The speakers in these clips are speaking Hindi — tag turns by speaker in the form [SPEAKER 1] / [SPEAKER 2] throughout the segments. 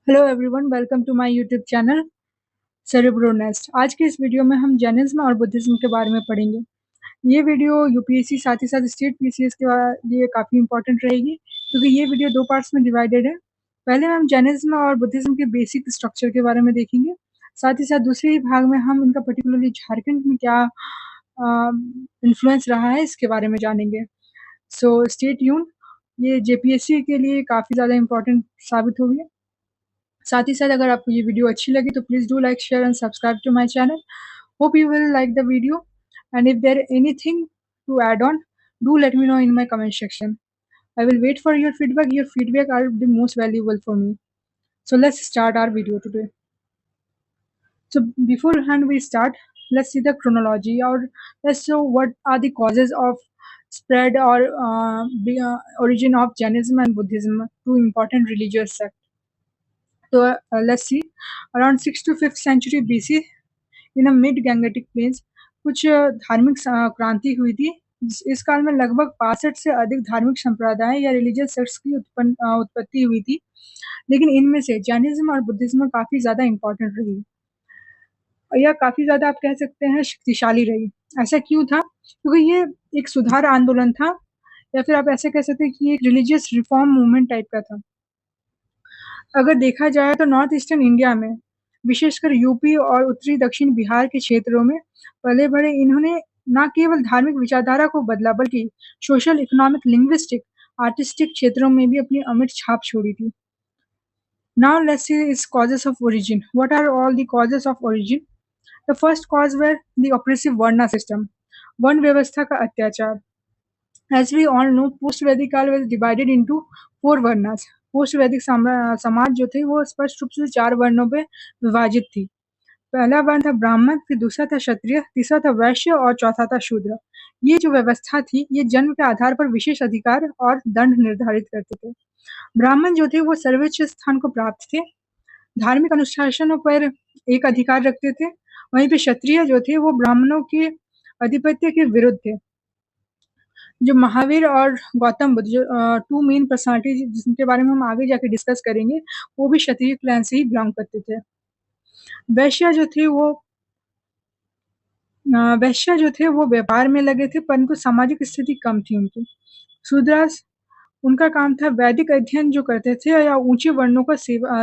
[SPEAKER 1] Hello everyone, welcome to my YouTube channel Cerebro Nest. आज के इस वीडियो में हम जैनिज्म और बुद्धिज्म के बारे में पढ़ेंगे। ये वीडियो यूपीएससी साथ ही साथ स्टेट पीसीएस के लिए काफ़ी इंपॉर्टेंट रहेगी, क्योंकि ये वीडियो दो पार्ट्स में डिवाइडेड है। पहले हम जैनिज्म और बुद्धिज्म के बेसिक स्ट्रक्चर के बारे में देखेंगे, साथ ही साथ दूसरे ही भाग में हम इनका पर्टिकुलरली झारखंड में क्या इन्फ्लुएंस रहा है इसके बारे में जानेंगे। सो स्टे ट्यून्ड, ये जेपीएससी के लिए काफ़ी ज़्यादा इंपॉर्टेंट साबित होगी। साथ ही साथ अगर आपको ये वीडियो अच्छी लगी तो please do like, share and subscribe to my channel. Hope you will like the video, and if there anything to add on, do let me know in my comment section. I will wait for your feedback. Your feedback are the most valuable for me. So let's start our video today. So beforehand we start, let's see the chronology, or let's show what are the causes of spread or origin of Jainism and Buddhism, two important religious sects. So let's see, around 6th to 5th century BC in mid Gangetic plains कुछ धार्मिक क्रांति हुई थी। इस काल में लगभग 65 से अधिक धार्मिक संप्रदाय या रिलीजियस सेक्ट्स की उत्पत्ति हुई थी, लेकिन इनमें से जैनिज्म और बुद्धिज्म काफ़ी ज़्यादा इम्पोर्टेंट रही और यह काफ़ी ज़्यादा आप कह सकते हैं शक्तिशाली रही। ऐसा क्यों था? क्योंकि ये एक सुधार आंदोलन था, या फिर आप ऐसे कह सकते हैं कि एक रिलीजियस रिफॉर्म मूवमेंट टाइप का था। अगर देखा जाए तो नॉर्थ ईस्टर्न इंडिया में, विशेषकर यूपी और उत्तरी दक्षिण बिहार के क्षेत्रों में पले-बढ़े इन्होंने न केवल धार्मिक विचारधारा को बदला, बल्कि सोशल, इकोनॉमिक, लिंग्विस्टिक, आर्टिस्टिक क्षेत्रों में भी अपनी अमिट छाप छोड़ी थी। Now let's see its causes of origin. What are all the causes of origin? The first cause were the oppressive Varna system, वर्ण व्यवस्था का अत्याचार। As we all know, post-Vedic काल was divided into 4 वर्णास। पोस्ट-वैदिक समाज जो थे वो स्पष्ट रूप से 4 वर्णों पे विभाजित थी। पहला वर्ण था ब्राह्मण, फिर दूसरा था क्षत्रिय, तीसरा था वैश्य और चौथा था शूद्र। ये जो व्यवस्था थी, ये जन्म के आधार पर विशेष अधिकार और दंड निर्धारित करते थे। ब्राह्मण जो थे वो सर्वोच्च स्थान को प्राप्त थे, धार्मिक अनुशासनों पर एक अधिकार रखते थे। वहीं पे क्षत्रिय जो थे वो ब्राह्मणों के आधिपत्य के विरुद्ध थे। जो महावीर और गौतम बुद्ध, जो 2 मेन पर्सनालिटी जिनके बारे में हम आगे जाके डिस्कस करेंगे, वो भी क्षत्रिय क्लैन से ही बिलॉन्ग करते थे। वैश्य जो थे वो व्यापार में लगे थे, परंतु सामाजिक स्थिति कम थी उनकी। शूद्रास, उनका काम था वैदिक अध्ययन जो करते थे या ऊंचे वर्णों का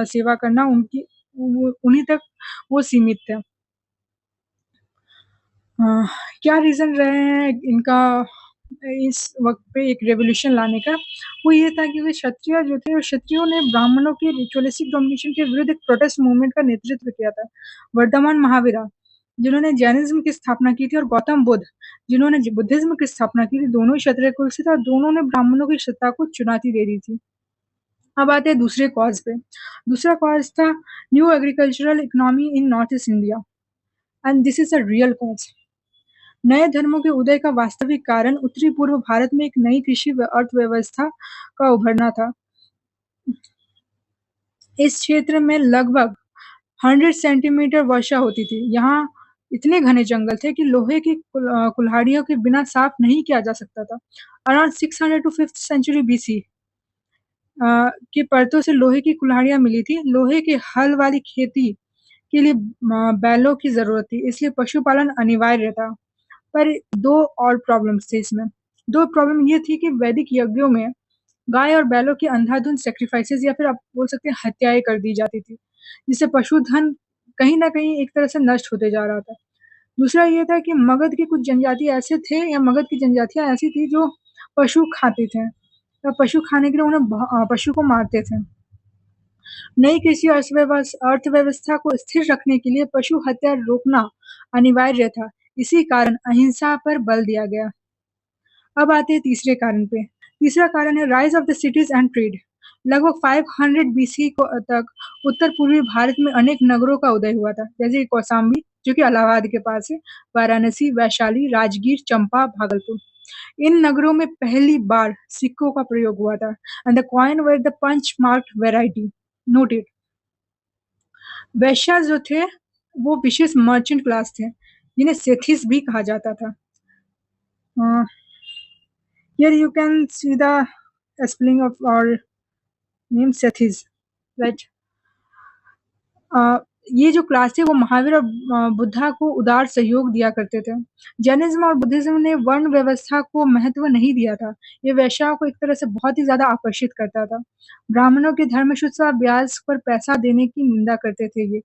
[SPEAKER 1] सेवा करना, उन्हीं तक वो सीमित थे। क्या रीज़न रहे हैं इनका इस वक़्त पे एक रेवोल्यूशन लाने का? वो ये था कि वे क्षत्रिय जो थे, क्षत्रियों ने ब्राह्मणों के रिचुअलिस्टिक डोमिनेशन के विरुद्ध एक प्रोटेस्ट मूवमेंट का नेतृत्व किया था। वर्धमान महावीरा, जिन्होंने जैनिज़्म की स्थापना की थी, और गौतम बुद्ध, जिन्होंने बुद्धिज़्म की स्थापना की थी, दोनों ही क्षत्रिय कुल से थे और दोनों ने ब्राह्मणों की सत्ता को चुनौती दे दी थी। अब आते हैं दूसरे कॉज़ पे। दूसरा कॉज़ था new agricultural economy in north east India, and this is a real cause. नए धर्मों के उदय का वास्तविक कारण उत्तरी पूर्व भारत में एक नई कृषि अर्थव्यवस्था का उभरना था। इस क्षेत्र में लगभग 100 सेंटीमीटर वर्षा होती थी। यहाँ इतने घने जंगल थे कि लोहे की कुल्हाड़ियों के बिना साफ नहीं किया जा सकता था। Around 600 to 5th century BC की परतों से लोहे की कुल्हाड़ियाँ मिली थी। लोहे के हल वाली खेती के लिए बैलों की ज़रूरत थी, इसलिए पशुपालन अनिवार्य था। पर 2 और प्रॉब्लम्स थे इसमें। 2 प्रॉब्लम ये थी कि वैदिक यज्ञों में गाय और बैलों की अंधाधुंध सैक्रिफाइसेज़, या फिर आप बोल सकते हैं हत्याएँ कर दी जाती थी, जिससे पशुधन कहीं न कहीं एक तरह से नष्ट होते जा रहा था। दूसरा ये था कि मगध के कुछ जनजाति ऐसे थे, या मगध की जनजातियाँ ऐसी थी जो पशु खाते थे। तो पशु खाने के लिए उन्हें पशु को मारते थे। नई कृषि अर्थव्यवस्था को स्थिर रखने के लिए पशु हत्या रोकना अनिवार्य था। इसी कारण अहिंसा पर बल दिया गया। अब आते हैं तीसरे कारण पे। तीसरा कारण है rise of the cities and trade. लगभग 500 बीसी तक उत्तर-पूर्वी भारत में अनेक नगरों का उदय हुआ था, जैसे कौशाम्बी, जो कि इलाहाबाद के पास है, वाराणसी, वैशाली, राजगीर, चंपा, भागलपुर। इन नगरों में पहली बार सिक्कों का प्रयोग हुआ था, and the coin were the punch marked variety. Note it. वैश्या जो थे, वो विशेष मर्चेंट क्लास थे, जिन्हें सेथिस भी कहा जाता था। Here you can see the spelling of our name Sethis, right? अ, ये जो क्लास थी वो महावीर और बुद्धा को उदार सहयोग दिया करते थे। जैनिज़्म और बुद्धिज़्म ने वर्ण व्यवस्था को महत्व नहीं दिया था। ये वैश्याओं को एक तरह से बहुत ही ज़्यादा आकर्षित करता था। ब्राह्मणों की धर्मशुद्धता ब्याज पर पैसा देने की निंदा करते थे ये।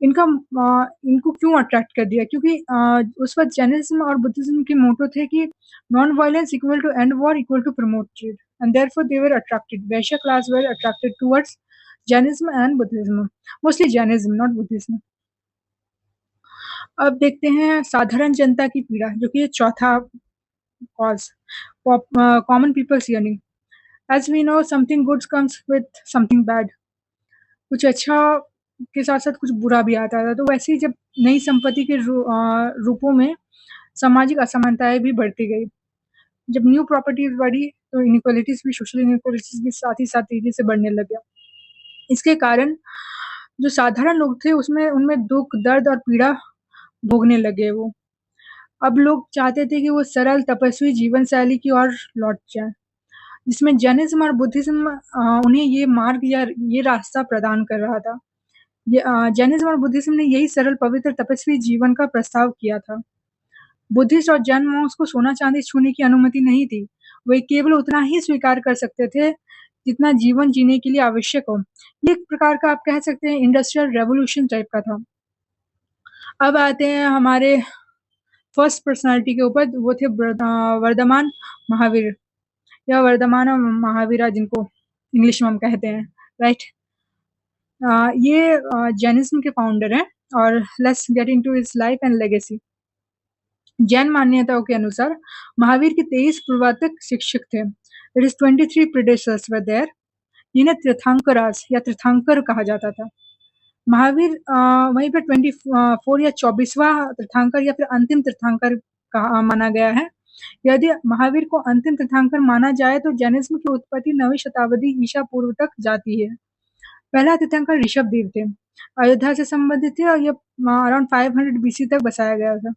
[SPEAKER 1] इनको क्यों अट्रैक्ट कर दिया? क्योंकि उस वक़्त जैनिज़्म और बुद्धिज़्म के मोटो थे कि non violence equal to end war equal to promote trade and therefore they were attracted Vaishya class were attracted towards Jainism and Buddhism, mostly Jainism not Buddhism. अब देखते हैं साधारण जनता की पीड़ा, जो कि चौथा cause common peoples earning. As we know something good comes with something bad. कुछ अच्छा के साथ-साथ कुछ बुरा भी आता था। तो वैसे ही जब नई संपत्ति के रूपों में सामाजिक असमानताएँ भी बढ़ती गई। जब न्यू प्रॉपर्टीज़ बढ़ी, तो इनइक्वालिटीज़ भी सोशल इनइक्वालिटीज़ भी साथ ही साथ तेज़ी से बढ़ने लग गया। इसके कारण जो साधारण लोग थे उसमें उनमें दुःख, दर्द और पीड़ा भोगने लगे वो। अब लोग चाहते थे कि वो सरल तपस्वी जीवन शैली की ओर लौट जाएँ, जिसमें जैनिज़्म और बुद्धिज़्म उन्हें ये मार्ग या ये रास्ता प्रदान कर रहा था। जैनिज़्म और बुद्धिज़्म ने यही सरल, पवित्र, तपस्वी जीवन का प्रस्ताव किया था। बुद्धिस्ट और जैन मॉन्क्स को सोना-चांदी छूने की अनुमति नहीं थी। वे केवल उतना ही स्वीकार कर सकते थे, जितना जीवन जीने के लिए आवश्यक हो। ये एक प्रकार का आप कह सकते हैं इंडस्ट्रियल रेवोल्यूशन टाइप का था। अब आते हैं हमारे फर्स्ट पर्सनैलिटी के ऊपर, वो थे वर्धमान महावीर या वर्धमान महावीरा जिनको इंग्लिश में हम कहते हैं, राइट? ये जैनिज़्म के फाउंडर हैं और let's get into his life and legacy. Jain मान्यताओं के अनुसार महावीर के 23 प्रवर्तक शिक्षक थे। It is 23 predecessors were there. इन्हें तीर्थंकरास या तीर्थंकर कहा जाता था। महावीर वहीं पे 24 या 24वाँ तीर्थंकर या फिर अंतिम तीर्थंकर माना गया है। यदि महावीर को अंतिम तीर्थंकर माना जाए तो जैनिज़्म की उत्पत्ति 9वीं शताब्दी ईसा पूर्व तक जाती है। पहला तीर्थंकर ऋषभदेव थे। अयोध्या से संबंधित थे और ये अराउंड 500 बीसी तक बसाया गया था।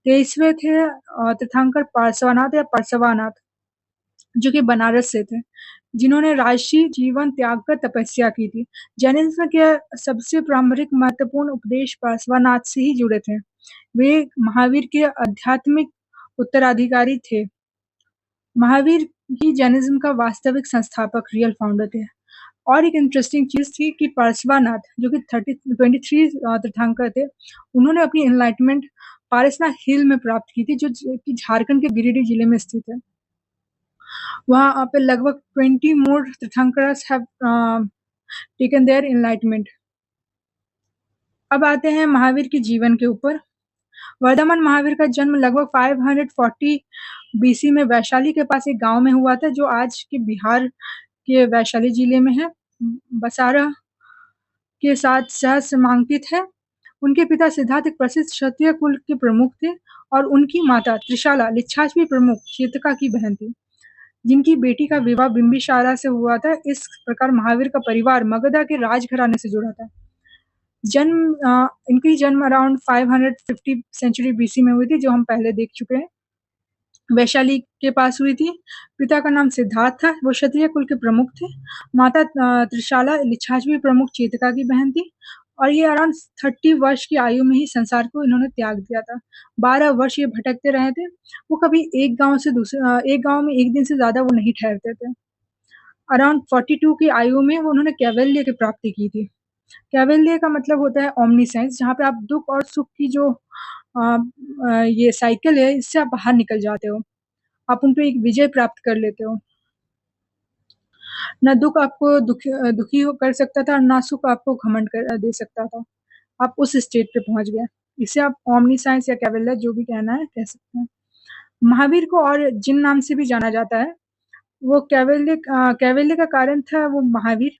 [SPEAKER 1] 23वें थे तीर्थंकर पार्श्वनाथ या परसवानाथ, जो कि बनारस से थे, जिन्होंने राजसी जीवन त्याग कर तपस्या की थी। जैनिज़्म के सबसे प्रारंभिक महत्वपूर्ण उपदेश पार्श्वनाथ से ही जुड़े थे। वे महावीर के आध्यात्मिक उत्तराधिकारी थे। महावीर ही जैनिज़्म का वास्तविक संस्थापक रियल फाउंडर थे। और एक इंटरेस्टिंग चीज़ थी कि पार्श्वनाथ जो कि 23 तीर्थंकर थे, उन्होंने अपनी एनलाइटमेंट पारसनाथ हिल में प्राप्त की थी, जो कि झारखंड के गिरिडीह जिले में स्थित है। वहाँ पे लगभग 20 मोर tirthankaras have taken there enlightenment. अब आते हैं महावीर के जीवन के ऊपर। वर्धमान महावीर का जन्म लगभग 540 बीसी में वैशाली के पास एक गाँव में हुआ था, जो आज के बिहार के वैशाली जिले में है। बसारा के साथ सहस्रमांकित है। उनके पिता सिद्धार्थ एक प्रसिद्ध क्षत्रिय कुल के प्रमुख थे और उनकी माता त्रिशाला लिच्छावी प्रमुख चेतका की बहन थी, जिनकी बेटी का विवाह बिंबिसारा से हुआ था। इस प्रकार महावीर का परिवार मगध के राजघराने से जुड़ा था। इनकी जन्म अराउंड 550 सेंचुरी बीसी में हुई थी, जो हम पहले देख चुके हैं। वैशाली के पास हुई थी। पिता का नाम सिद्धार्थ था, वो क्षत्रिय कुल के प्रमुख थे। माता त्रिशाला लिच्छावी प्रमुख चेतका की बहन थी और ये अराउंड 30 वर्ष की आयु में ही संसार को इन्होंने त्याग दिया था। 12 वर्ष ये भटकते रहे थे। वो कभी एक गाँव में एक दिन से ज़्यादा वो नहीं ठहरते थे। अराउंड 42 की आयु में उन्होंने कैवल्य की प्राप्ति की थी। कैवल्य का मतलब होता है ओमनीसेंस, जहाँ पे आप दुःख और सुख की जो ये साइकिल है, इससे आप बाहर निकल जाते हो। आप उन पे एक विजय प्राप्त कर लेते हो। ना दुःख आपको दुखी हो कर सकता था, ना सुख आपको घमंड दे सकता था। आप उस स्टेट पे पहुँच गए। इसे आप ओमनीसाइंस या कैवल्य जो भी कहना है, कह सकते हैं। महावीर को और जिन नाम से भी जाना जाता है, वो कैवल्य का कारण था वो महावीर,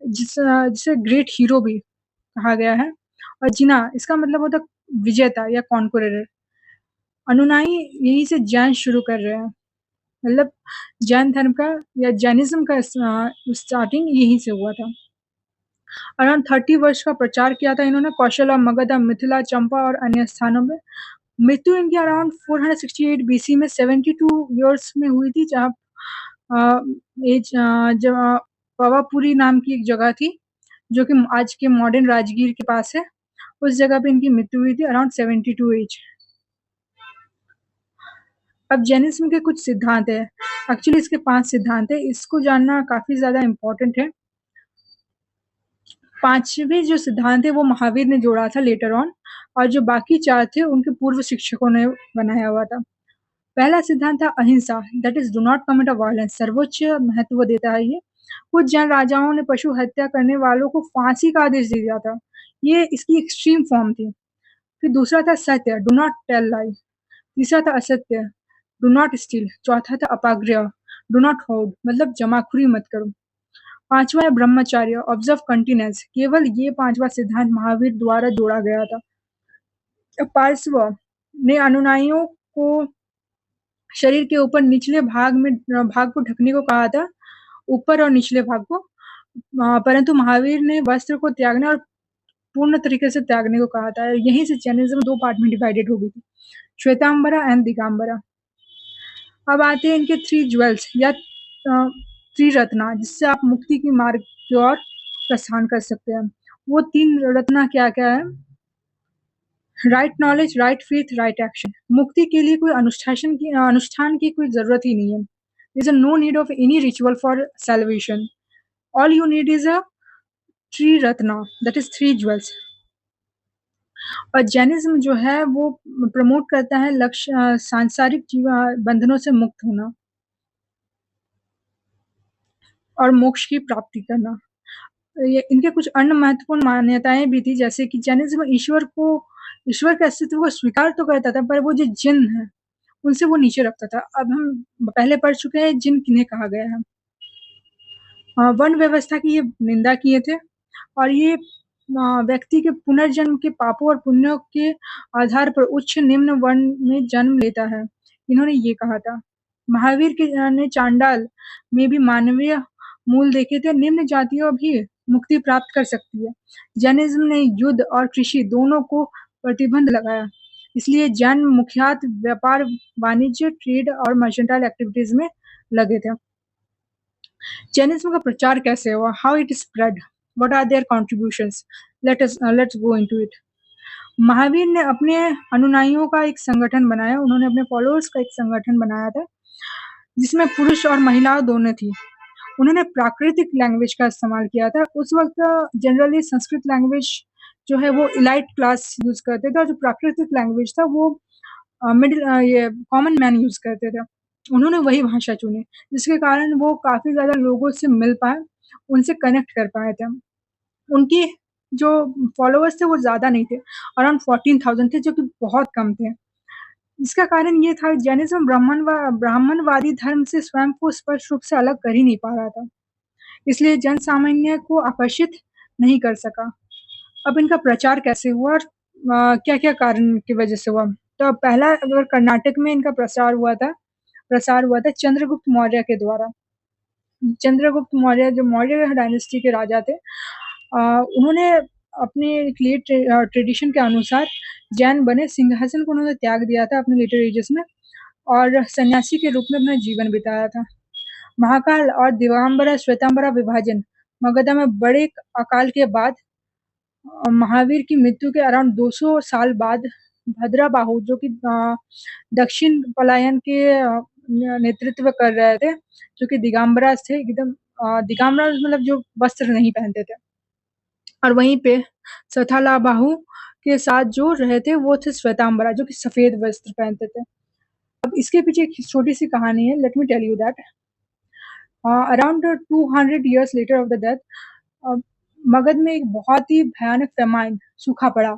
[SPEAKER 1] जिसे ग्रेट हीरो भी कहा गया है। और जिना इसका मतलब होता है विजेता या कॉन्करर। अनुयायी यहीं से जैन शुरू कर रहे हैं। मतलब जैन धर्म का या जैनिज़्म का स्टार्टिंग यहीं से हुआ था। अराउंड 30 वर्ष का प्रचार किया था इन्होंने कौशला, मगध, मिथिला, चंपा और अन्य स्थानों में। मृत्यु इनकी अराउंड 468 बीसी में 72 इयर्स में हुई थी, जहाँ जब पवापुरी नाम की एक जगह थी, जो कि आज के मॉडर्न राजगीर के पास है। उस जगह पे इनकी मृत्यु हुई थी अराउंड 72 एज। अब जैनिज्म के कुछ सिद्धांत है, एक्चुअली इसके 5 सिद्धांत है, इसको जानना काफ़ी ज़्यादा इम्पोर्टेंट है। 5वें जो सिद्धांत है वो महावीर ने जोड़ा था लेटर ऑन, और जो बाकी 4 थे उनके पूर्व शिक्षकों ने बनाया हुआ था। पहला सिद्धांत था अहिंसा, that is do not commit a violence, सर्वोच्च महत्व देता है ये। कुछ जैन राजाओं ने पशु हत्या करने वालों को फांसी का आदेश दे दिया था, ये इसकी एक्सट्रीम फॉर्म थी। फिर दूसरा था सत्य, डू नॉट टेल लाई। तीसरा था असत्य, डू नॉट स्टील। चौथा था अपाग्रह, डू नॉट होर्ड, मतलब जमाखोरी मत करो। पांचवा है ब्रह्मचर्य, ऑब्जर्व कंटिन्यूअस। केवल ये पांचवा सिद्धांत महावीर द्वारा जोड़ा गया था। पार्श्व ने अनुयायियों को शरीर के ऊपर निचले भाग को ढकने को कहा था, ऊपर और निचले भाग को, परंतु महावीर ने वस्त्र को त्यागने और पूर्ण तरीके से त्यागने को कहा था। यहीं से जैनिज्म 2 पार्ट में डिवाइडेड हो गई थी, श्वेतांबरा एंड दिगंबरा। अब आते हैं इनके 3 ज्वेल्स या त्रिरत्ना, जिससे आप मुक्ति की मार्ग की ओर प्रस्थान कर सकते हैं। वो 3 रत्ना क्या-क्या है? Right knowledge, right faith, right action. मुक्ति के लिए कोई अनुष्ठान की कोई ज़रूरत ही नहीं है। There is no need of any ritual for salvation. All you need is a Triratna, that is 3 jewels. और जैनिज्म जो है वो प्रमोट करता है सांसारिक बंधनों से मुक्त होना और मोक्ष की प्राप्ति करना। ये इनके कुछ अन्य महत्वपूर्ण मान्यताएं भी थी, जैसे कि जैनिज्म ईश्वर के अस्तित्व को स्वीकार तो करता था, पर वो जो जिन है उनसे वो नीचे रखता था। अब हम पहले पढ़ चुके हैं जिन किन्हें कहा गया है। वर्ण व्यवस्था की ये निंदा किए थे, और ये व्यक्ति के पुनर्जन्म के पापों और पुण्यों के आधार पर उच्च निम्न वर्ण में जन्म लेता है, इन्होंने ये कहा था। महावीर के ने चांडाल में भी मानवीय मूल देखे थे, निम्न जातियों भी मुक्ति प्राप्त कर सकती है। जैनिज्म ने युद्ध और कृषि दोनों को प्रतिबंध लगाया, इसलिए जैन मुख्यत व्यापार, वाणिज्य, ट्रेड और मर्चेंटाइल एक्टिविटीज में लगे थे। जैनिज्म का प्रचार कैसे हुआ? How it spread? What are their contributions? Let's go into it. Mahavir ने अपने अनुयायियों का एक संगठन बनाया, उन्होंने अपने फॉलोअर्स का एक संगठन बनाया था, जिसमें पुरुष और महिला दोनों थी। उन्होंने प्राकृतिक लैंग्वेज का इस्तेमाल किया था। उस वक्त जनरली संस्कृत लैंग्वेज जो है वो इलाइट क्लास यूज करते थे, और जो प्राकृतिक लैंग्वेज था वो ये कॉमन मैन यूज करते थे। उन्होंने वही भाषा चुनी, जिसके कारण वो काफ़ी ज़्यादा लोगों से मिल पाए, उनसे कनेक्ट कर पाए थे। उनकी जो फॉलोअर्स थे वो ज़्यादा नहीं थे, अराउंड 14,000 थे, जो कि बहुत कम थे। इसका कारण ये था जैनिज़्म ब्राह्मणवादी धर्म से स्वयं को स्पष्ट रूप से अलग कर ही नहीं पा रहा था, इसलिए जन सामान्य को आकर्षित नहीं कर सका। अब इनका प्रचार कैसे हुआ और क्या-क्या कारण की वजह से हुआ? तो पहला, अगर कर्नाटक में इनका प्रसार हुआ था चंद्रगुप्त मौर्य के द्वारा। चंद्रगुप्त मौर्य जो मौर्य डायनेस्टी के राजा थे, उन्होंने अपने एक लेट ट्रेडिशन के अनुसार जैन बने, सिंहासन को उन्होंने त्याग दिया था अपने लेटर एजेस में, और सन्यासी के रूप में अपना जीवन बिताया था। महाकाल और दिगंबरा श्वेतांबरा विभाजन, मगध में बड़े अकाल के बाद महावीर की मृत्यु के अराउंड 200 साल बाद भद्राबाहु, जो कि दक्षिण पलायन के नेतृत्व कर रहे थे, जो कि दिगंबरा थे, एकदम दिगंबरा मतलब जो वस्त्र नहीं पहनते थे, और वहीं पे सथालाबाहु के साथ जो रहे थे वो थे श्वेतांबरा, जो कि सफेद वस्त्र पहनते थे। अब इसके पीछे एक छोटी सी कहानी है, let me tell you that. Around 200 years later of the death, Magadh में एक बहुत ही भयानक फेमाइन, सूखा पड़ा,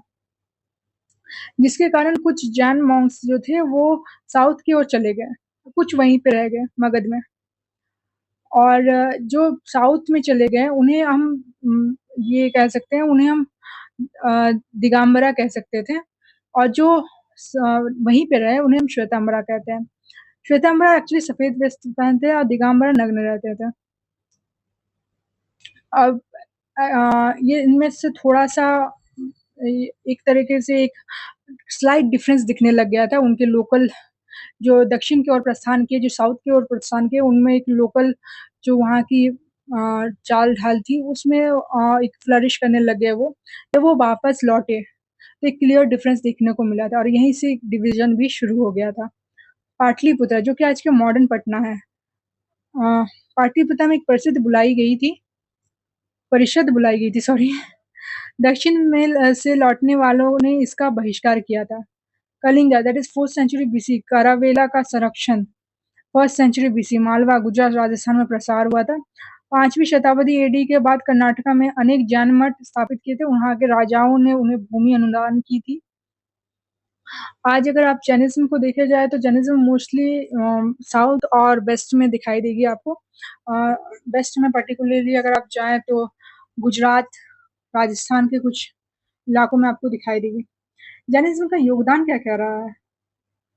[SPEAKER 1] जिसके कारण कुछ जैन मॉन्क्स जो थे वो साउथ की ओर चले गए, कुछ वहीं पे रह गए मगध में, और जो साउथ में चले गए उन्हें हम ये कह सकते हैं, उन्हें हम दिगंबरा कह सकते थे, और जो वहीं पे रहे उन्हें हम श्वेतांबरा कहते हैं। श्वेतांबरा एक्चुअली सफेद वस्त्र पहनते हैं और दिगंबरा नग्न रहते थे। अब ये इनमें से थोड़ा-सा एक तरीके से एक स्लाइट डिफरेंस दिखने लग गया था उनके लोकल, जो दक्षिण की ओर प्रस्थान किए, जो साउथ की ओर प्रस्थान किए, उनमें एक लोकल जो वहाँ की चाल ढाल थी उसमें एक फ्लरिश करने लगे वो। जब वो वापस लौटे तो एक क्लियर डिफरेंस देखने को मिला था और यहीं से एक डिवीजन भी शुरू हो गया था। पाटलिपुत्र जो कि आज के मॉडर्न पटना है। पाटलिपुत्र में एक परिषद बुलाई गई थी सॉरी। दक्षिण में से लौटने वालों ने इसका बहिष्कार किया था। Kalinga that is 4th century BC Kharavela का संरक्षण 1st century BC Malwa Gujarat Rajasthan में प्रसार हुआ था। 5वीं शताब्दी एडी के बाद कर्नाटका में अनेक जैन मठ स्थापित किए थे। वहाँ के राजाओं ने उन्हें भूमि अनुदान की थी। आज अगर आप जैनिज्म को देखा जाए तो जैनिज्म मोस्टली साउथ और वेस्ट में दिखाई देगी आपको। वेस्ट में पर्टिकुलरली अगर आप जाएं तो गुजरात, राजस्थान के कुछ इलाकों में आपको दिखाई देगी। जैनिज्म का योगदान क्या-क्या रहा है?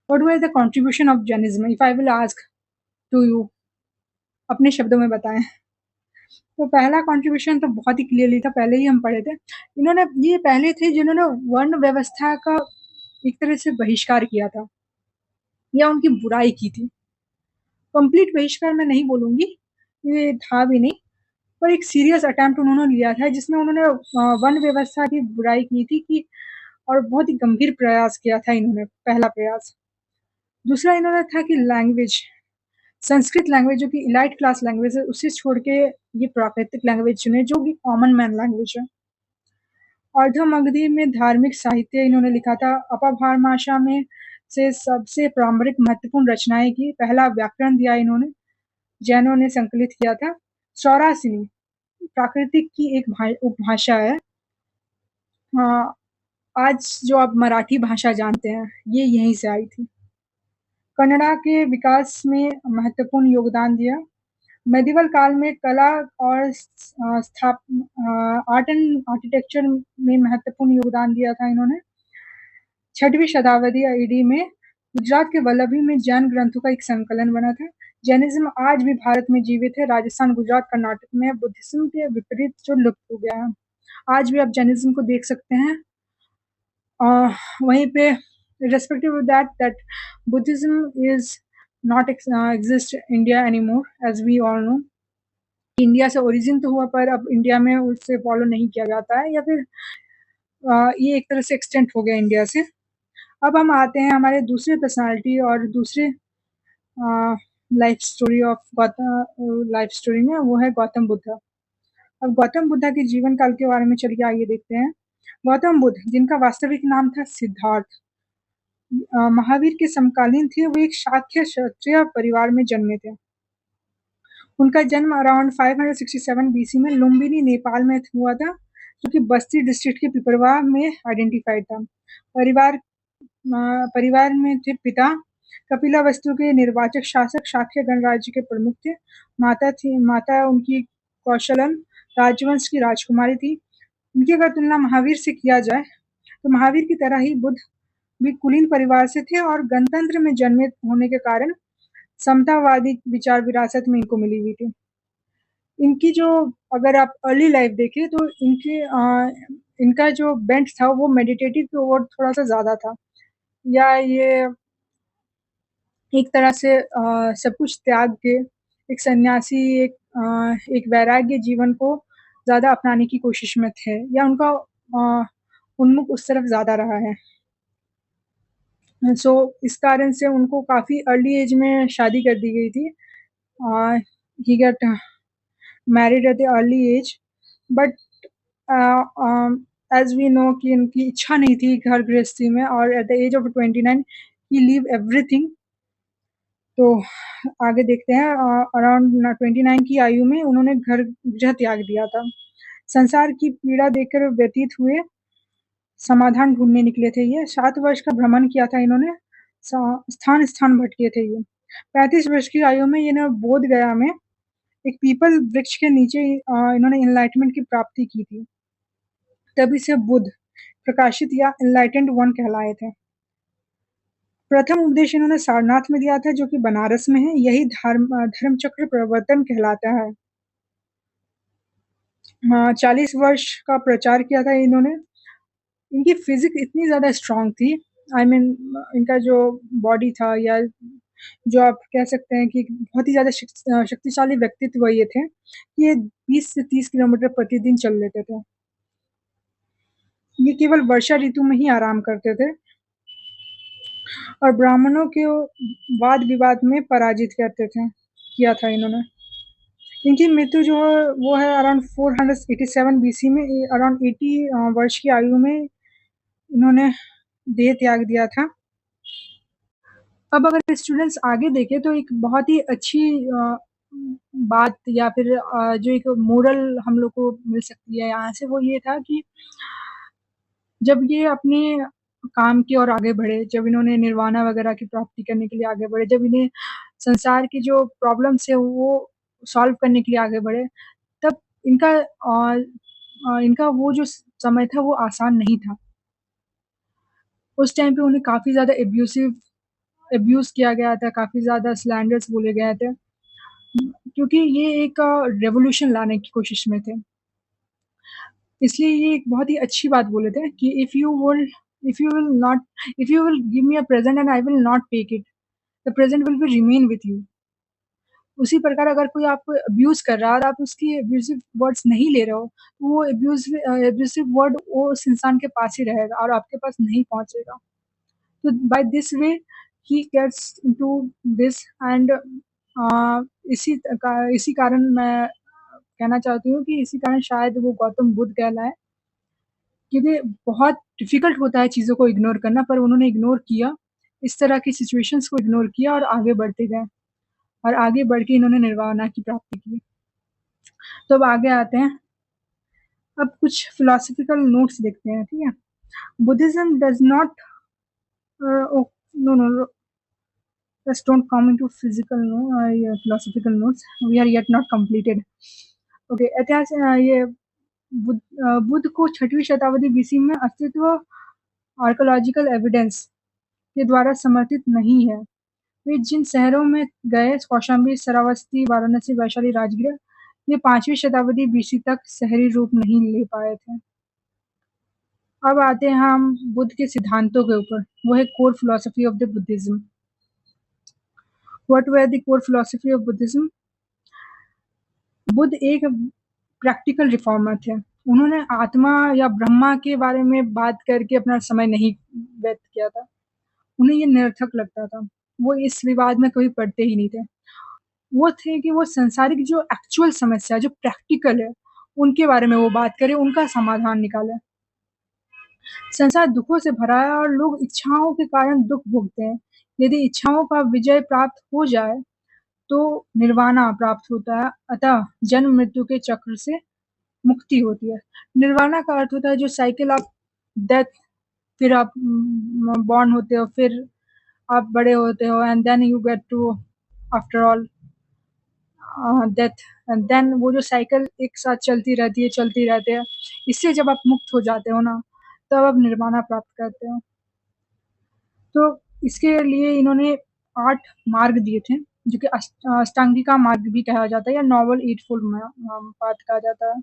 [SPEAKER 1] What was the contribution of Jainism? If I will ask to you, अपने शब्दों में बताएं। तो पहला कंट्रीब्यूशन तो बहुत ही क्लियरली था, पहले ही हम पढ़े थे। ये पहले थे जिन्होंने वर्ण व्यवस्था का एक तरह से बहिष्कार किया था या उनकी बुराई की थी। कंप्लीट बहिष्कार मैं नहीं बोलूंगी, ये था भी नहीं, पर एक सीरियस अटेम्प्ट उन्होंने लिया था जिसमें उन्होंने वर्ण व्यवस्था की बुराई की थी कि और बहुत ही गंभीर प्रयास किया था इन्होंने, पहला प्रयास। दूसरा इन्होंने था कि लैंग्वेज, संस्कृत लैंग्वेज जो कि इलाइट क्लास लैंग्वेज है, उसे छोड़ के ये प्राकृतिक लैंग्वेज चुने जो कि कॉमन मैन लैंग्वेज है। अर्धमगधी में धार्मिक साहित्य इन्होंने लिखा था। अपभ्रंश में से सबसे प्रारंभिक महत्वपूर्ण रचनाएं की। पहला व्याकरण दिया इन्होंने, जैनों ने संकलित किया था। सौरासिनी प्राकृतिक की एक उपभाषा है। आज जो आप मराठी भाषा जानते हैं ये यहीं से आई थी। कन्नड़ा के विकास में महत्वपूर्ण योगदान दिया। मेडिवल काल में कला और आर्ट एंड आर्किटेक्चर में महत्वपूर्ण योगदान दिया था इन्होंने। 6वीं शताब्दी ईडी में गुजरात के वल्लभी में जैन ग्रंथों का एक संकलन बना था। जैनिज्म आज भी भारत में जीवित है। राजस्थान, गुजरात, कर्नाटक में बुद्धिज्म के विपरीत जो लुप्त हो गया है। आज भी आप जैनिज्म को देख सकते हैं। वहीं पे irrespective of that Buddhism is not exist India anymore as we all know। India से ओरिजिन तो हुआ पर अब इंडिया में उससे फॉलो नहीं किया जाता है या फिर ये एक तरह से एक्सटेंट हो गया इंडिया से। अब हम आते हैं हमारे दूसरे पर्सनालिटी और दूसरे लाइफ स्टोरी में, वो है गौतम बुद्ध। अब गौतम बुद्ध के जीवन काल के बारे में चलिए आइए देखते हैं। गौतम बुद्ध जिनका वास्तविक नाम था सिद्धार्थ, महावीर के समकालीन थे। वो एक शाक्य क्षत्रिय परिवार में जन्मे थे। उनका जन्म अराउंड 567 बीसी में लुम्बिनी नेपाल में हुआ था, जो कि बस्ती डिस्ट्रिक्ट के पिपरवाह में आइडेंटिफाइड था। परिवार में थे पिता कपिलावस्तु के निर्वाचक शासक शाक्य गणराज्य के प्रमुख थे। माता उनकी कौशलन राजवंश की राजकुमारी थी। उनकी अगर तुलना महावीर से किया जाए तो महावीर की तरह ही बुद्ध भी कुलीन परिवार से थे और गणतंत्र में जन्मे होने के कारण समतावादी विचार विरासत में इनको मिली हुई थी। इनकी जो अगर आप अर्ली लाइफ देखें तो इनका जो बेंट था वो मेडिटेटिव की ओर थोड़ा सा ज़्यादा था, या ये एक तरह से सब कुछ त्याग के एक सन्यासी, एक वैराग्य जीवन को ज़्यादा अपनाने की कोशिश में थे, या उनका उन्मुख उस तरफ ज़्यादा रहा है। सो इस कारण से उनको काफ़ी अर्ली एज में शादी कर दी गई थी। He got married at the early age, but as we know कि इनकी इच्छा नहीं थी घर गृहस्थी में, और at the age of 29 he leave everything. तो आगे देखते हैं। अराउंड 29 की आयु में उन्होंने घर गृह त्याग दिया था। संसार की पीड़ा देखकर व्यतीत हुए, समाधान ढूंढने निकले थे ये। 7 वर्ष का भ्रमण किया था इन्होंने, स्थान स्थान भटके थे ये। 35 वर्ष की आयु में इन्होंने बोध गया में एक पीपल वृक्ष के नीचे इन्होंने इनलाइटमेंट की प्राप्ति की थी। तभी से बुद्ध प्रकाशित या इनलाइटेंड वन कहलाए थे। प्रथम उपदेश इन्होंने सारनाथ में दिया था, जो कि बनारस में है। यही धर्म चक्र प्रवर्तन कहलाता है। 40 वर्ष का प्रचार किया था इन्होंने। इनकी फिजिक इतनी ज़्यादा स्ट्रांग थी, आई मीन इनका जो बॉडी था या जो आप कह सकते हैं कि बहुत ही ज़्यादा शक्तिशाली व्यक्तित्व ये थे, कि ये 20 से 30 किलोमीटर प्रतिदिन चल लेते थे। ये केवल वर्षा ऋतु में ही आराम करते थे और ब्राह्मणों के वाद-विवाद में पराजित करते थे किया था इन्होंने। इनकी मृत्यु जो है वो है अराउंड 487 बीसी में, अराउंड 80 वर्ष की आयु में इन्होंने देह त्याग दिया था। अब अगर स्टूडेंट्स आगे देखें तो एक बहुत ही अच्छी बात या फिर जो एक मोरल हम लोग को मिल सकती है यहाँ से, वो ये था कि जब ये अपने काम की ओर आगे बढ़े, जब इन्होंने निर्वाणा वगैरह की प्राप्ति करने के लिए आगे बढ़े, जब इन्हें संसार की जो प्रॉब्लम्स है वो सॉल्व करने के लिए आगे बढ़े, तब इनका इनका वो जो समय था वो आसान नहीं था। उस टाइम पे उन्हें काफ़ी ज़्यादा अब्यूज़ किया गया था, काफ़ी ज़्यादा स्लैंडर्स बोले गए थे, क्योंकि ये एक रेवोल्यूशन लाने की कोशिश में थे। इसलिए ये एक बहुत ही अच्छी बात बोले थे कि if you will give me a present and I will not take it, the present will be remain with you. उसी प्रकार अगर कोई आपको अब्यूज़ कर रहा है और आप उसकी अब्यूसिव वर्ड्स नहीं ले रहे हो, तो वो अब्यूसिव वर्ड वो उस इंसान के पास ही रहेगा और आपके पास नहीं पहुँचेगा। तो by this way he gets into this end इसी कारण मैं कहना चाहती हूँ कि इसी कारण शायद वो गौतम बुद्ध कहलाए, क्योंकि बहुत डिफ़िकल्ट होता है चीज़ों को इग्नोर करना, पर उन्होंने इग्नोर किया, इस तरह की सिचुएशंस को इग्नोर किया और आगे बढ़ते गए और आगे बढ़ के इन्होंने निर्वाणा की प्राप्ति की। तो अब आगे आते हैं, अब कुछ फिलॉसफिकल नोट्स देखते हैं, ठीक है? Buddhism does not oh no, no, no, just don't come into physical yeah, philosophical notes. We are yet not completed. Okay, इतिहास ये बुद्ध को 6वीं शताब्दी बीसी में अस्तित्व आर्कोलॉजिकल एविडेंस के द्वारा समर्थित नहीं है। वे जिन शहरों में गए, कौशाम्बी, श्रावस्ती, वाराणसी, वैशाली, राजगृह, ये 5वीं शताब्दी बीसी तक शहरी रूप नहीं ले पाए थे। अब आते हैं हम बुद्ध के सिद्धांतों के ऊपर, वो है core philosophy of the Buddhism. What were the core philosophy of Buddhism? Buddha एक प्रैक्टिकल रिफॉर्मर थे। उन्होंने आत्मा या ब्रह्मा के बारे में बात करके अपना समय नहीं व्यर्थ किया था। उन्हें ये निरर्थक लगता था। वो इस विवाद में कभी पड़ते ही नहीं थे। वो थे कि वो संसारिक जो एक्चुअल समस्या है, जो प्रैक्टिकल है, उनके बारे में वो बात करें, उनका समाधान निकालें। संसार दुखों से भरा है और लोग इच्छाओं के कारण दुख भोगते हैं। यदि इच्छाओं का विजय प्राप्त हो जाए, तो निर्वाणा प्राप्त होता है, अतः जन्म मृत्यु के चक्र से मुक्ति होती है। निर्वाणा का अर्थ होता है जो साइकिल ऑफ डेथ, फिर आप बॉर्न होते हो, फिर आप बड़े होते हो and then you get to after all death and then वो जो साइकिल एक साथ चलती रहती है, इससे जब आप मुक्त हो जाते हो ना, तब आप निर्वाणा प्राप्त करते हो। तो इसके लिए इन्होंने 8 मार्ग दिए थे, जो कि अष्टांगिका मार्ग भी कहा जाता है या नॉवल एटफोल्ड पाथ कहा जाता है।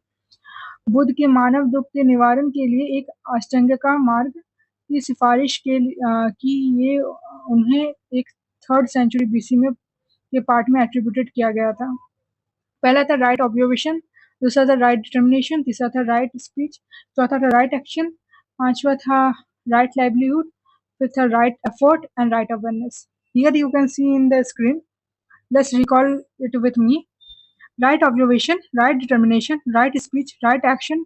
[SPEAKER 1] बुद्ध के मानव दुख के निवारण के लिए एक अष्टांगिका मार्ग की सिफारिश की, ये उन्हें एक 3rd सेंचुरी बीसी में के पार्ट में एट्रीब्यूटेड किया गया था। पहला था राइट ऑब्जर्वेशन, दूसरा था राइट डिटर्मिनेशन, तीसरा था राइट स्पीच, चौथा था राइट एक्शन, पांचवा था right livelihood, fifth are right effort and right awareness. Here you can see in the screen. Let's recall it with me. Right observation, right determination, right speech, right action,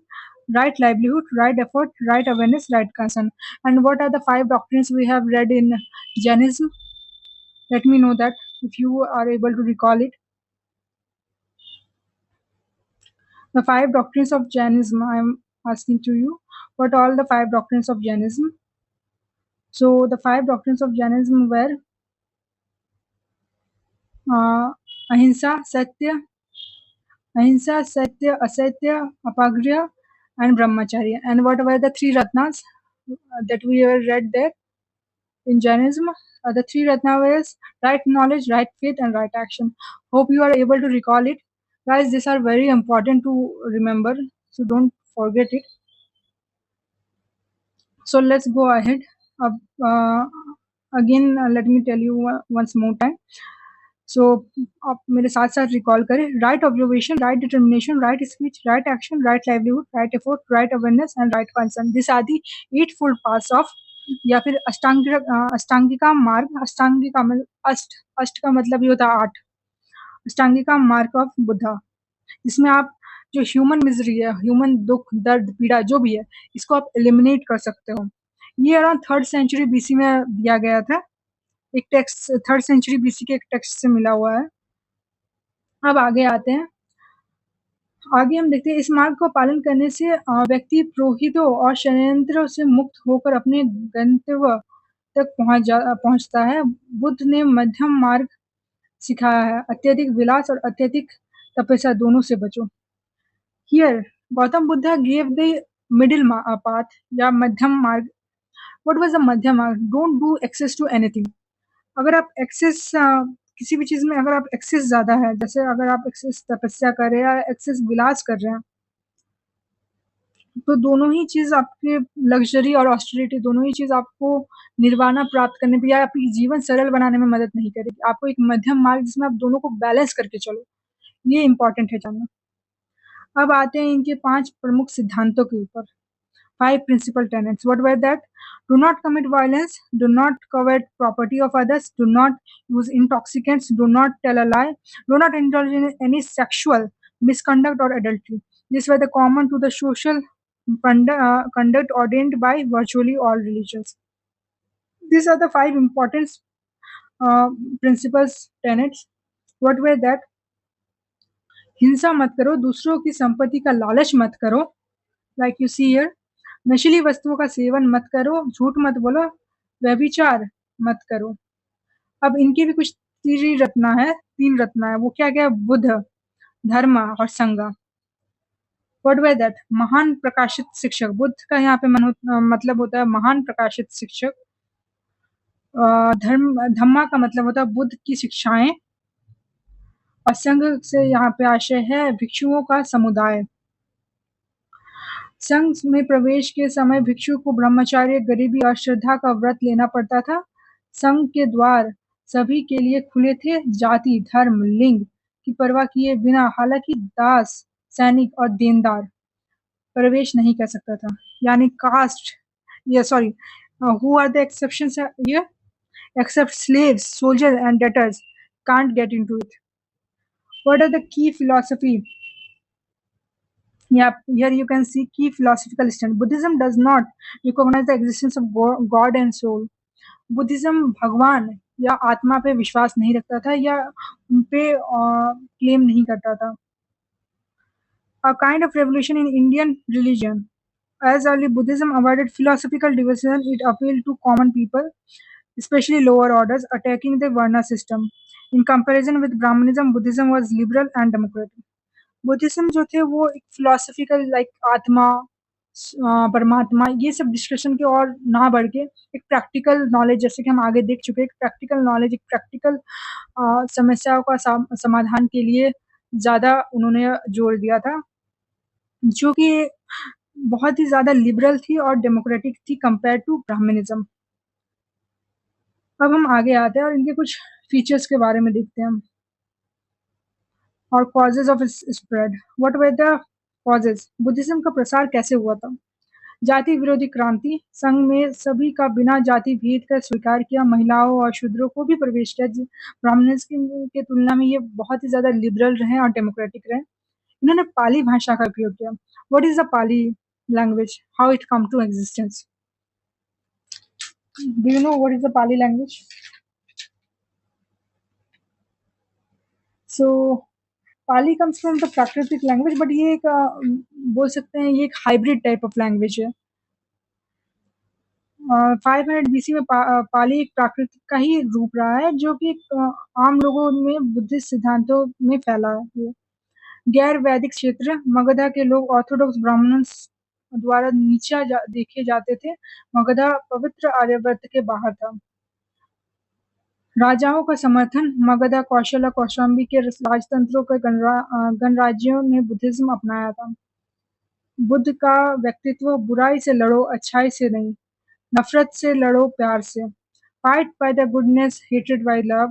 [SPEAKER 1] right livelihood, right effort, right awareness, right concern. And what are the 5 doctrines we have read in Jainism? Let me know that if you are able to recall it. The 5 doctrines of Jainism, I am asking to you. What are all the 5 doctrines of Jainism? So the 5 doctrines of Jainism were ahimsa, satya, asatya, apagrya, and brahmacharya. And what were the 3 ratnas that we have read there in Jainism? The 3 ratnas right knowledge, right faith, and right action. Hope you are able to recall it. Guys, these are very important to remember, so don't forget it. So let's go ahead. Again let me tell you once more time. So आप मेरे साथ साथ रिकॉल करें। Right observation, right determination, right speech, right action, right livelihood, right effort, right awareness and right concern. This are the 8 full parts of, या फिर अष्टांगिका मार्ग। अष्टांगिका मतलब अष्ट, अष्ट का मतलब ये होता है 8। अष्टांगिका मार्ग ऑफ बुद्धा, जिसमें आप जो ह्यूमन मिजरी है, ह्यूमन दुख, दर्द, पीड़ा जो भी है, इसको आप एलिमिनेट कर सकते हो। ये अराउंड 3rd सेंचुरी बीसी में दिया गया था। एक टेक्स्ट 3rd सेंचुरी बीसी के एक टेक्स्ट से मिला हुआ है। अब आगे आते हैं। आगे हम देखते हैं, इस मार्ग का पालन करने से व्यक्ति पुरोहितों और षड्यंत्र से मुक्त होकर अपने गंतव्य तक पहुंचता है। बुद्ध ने मध्यम मार्ग सिखाया है, अत्यधिक विलास और अत्यधिक तपस्या दोनों से बचो। Here Gautam Buddha give the middle path या मध्यम मार्ग। व्हाट वाज द मध्यम मार्ग? Don't do excess to anything. अगर आप एक्सेस किसी भी चीज में अगर आप एक्सेस ज्यादा है, जैसे अगर आप एक्सेस तपस्या कर रहे हैं या एक्सेस विलास कर रहे हैं, तो दोनों ही चीज आपके लग्जरी और ऑस्टेरिटी दोनों ही चीज आपको निर्वाणा प्राप्त करने पे या आपकी जीवन सरल बनाने में मदद नहीं करेगी। आपको एक मध्यम मार्ग जिसमें आप दोनों को बैलेंस करके चलो, ये इंपॉर्टेंट है जानना। अब आते हैं इनके 5 प्रमुख सिद्धांतों के ऊपर। 5 principal tenets. What were that? Do not commit violence, do not covet property of others, do not use intoxicants, do not tell a lie, do not indulge in any sexual misconduct or adultery. These were the common to the social conduct ordained by virtually all religions. These are the 5 important principles, tenets. What were that? हिंसा मत करो, दूसरों की संपत्ति का लालच मत करो, लाइक यू सी हियर। नशीली वस्तुओं का सेवन मत करो, झूठ मत बोलो, व्यभिचार मत करो। अब इनके भी कुछ त्रिरत्न है, 3 रत्न है। वो क्या क्या है? बुद्ध, धर्म और संघ। What way that? महान प्रकाशित शिक्षक। बुद्ध का यहाँ पे मतलब होता है महान प्रकाशित शिक्षक। धम्मा का मतलब होता है बुद्ध की शिक्षाएं, और संघ से यहाँ पे आशय है भिक्षुओं का समुदाय। संघ में प्रवेश के समय भिक्षु को ब्रह्मचर्य, गरीबी और श्रद्धा का व्रत लेना पड़ता था। संघ के द्वार सभी के लिए खुले थे, जाति, धर्म, लिंग की परवाह किए बिना। हालांकि दास, सैनिक और देनदार प्रवेश नहीं कर सकता था, यानी कास्ट, या sorry, who are the exceptions here? Except slaves, soldiers and debtors can't get into it. What are the key philosophy? Yeah, here you can see key philosophical stand. Buddhism does not recognize the existence of God and soul. Buddhism भगवान या आत्मा पे विश्वास नहीं रखता था या उन पे क्लेम नहीं करता था। A kind of revolution in Indian religion. As early Buddhism avoided philosophical division, it appealed to common people, especially lower orders, attacking the Varna system. In comparison with Brahmanism, Buddhism was liberal and democratic. Buddhism जो थे वो एक फिलोसफिकल लाइक आत्मा, परमात्मा, ये सब डिस्कशन के और ना बढ़ के एक प्रैक्टिकल नॉलेज, जैसे कि हम आगे देख चुके हैं, एक प्रैक्टिकल नॉलेज, एक प्रैक्टिकल समस्याओं का समाधान के लिए ज़्यादा उन्होंने जोर दिया था, जो कि बहुत ही ज़्यादा लिबरल थी और डेमोक्रेटिक थी कंपेयर टू ब्राह्मणिज्म। अब हम आगे आते हैं और इनके कुछ फीचर्स के बारे में देखते हैं और causes of spread. What were the causes? Buddhism का प्रसार कैसे हुआ था? जाति विरोधी क्रांति, संघ में सभी का बिना जाति भेद का स्वीकार किया, महिलाओं और शूद्रों को भी प्रवेश किया। ब्राह्मणिज्म के तुलना में ये बहुत ही ज्यादा लिबरल रहे और डेमोक्रेटिक रहे। इन्होंने पाली भाषा का उपयोग किया। What is the Pali language? How it come to existence? Do you know what is the Pali language? So Pali comes from the प्राकृतिक लैंग्वेज, बट ये एक बोल सकते हैं ये एक हाइब्रिड टाइप ऑफ लैंग्वेज है। 500 बीसी में पाली एक प्राकृतिक का ही रूप रहा है, जो कि आम लोगों में बुद्धिस्ट सिद्धांतों में फैला है। गैर वैदिक क्षेत्र, मगधा के लोग ऑर्थोडॉक्स ब्राह्मणों द्वारा नीचा देखे जाते थे। मगधा पवित्र आर्यवर्त के बाहर था। राजाओं का समर्थन, मगधा, कौशल, कौशाम्बी के राजतंत्रों के गणराज्यों ने बुद्धिज्म अपनाया था। बुद्ध का व्यक्तित्व, बुराई से लड़ो, अच्छाई से नहीं, नफरत से लड़ो, प्यार से। fight by the goodness, hatred by love.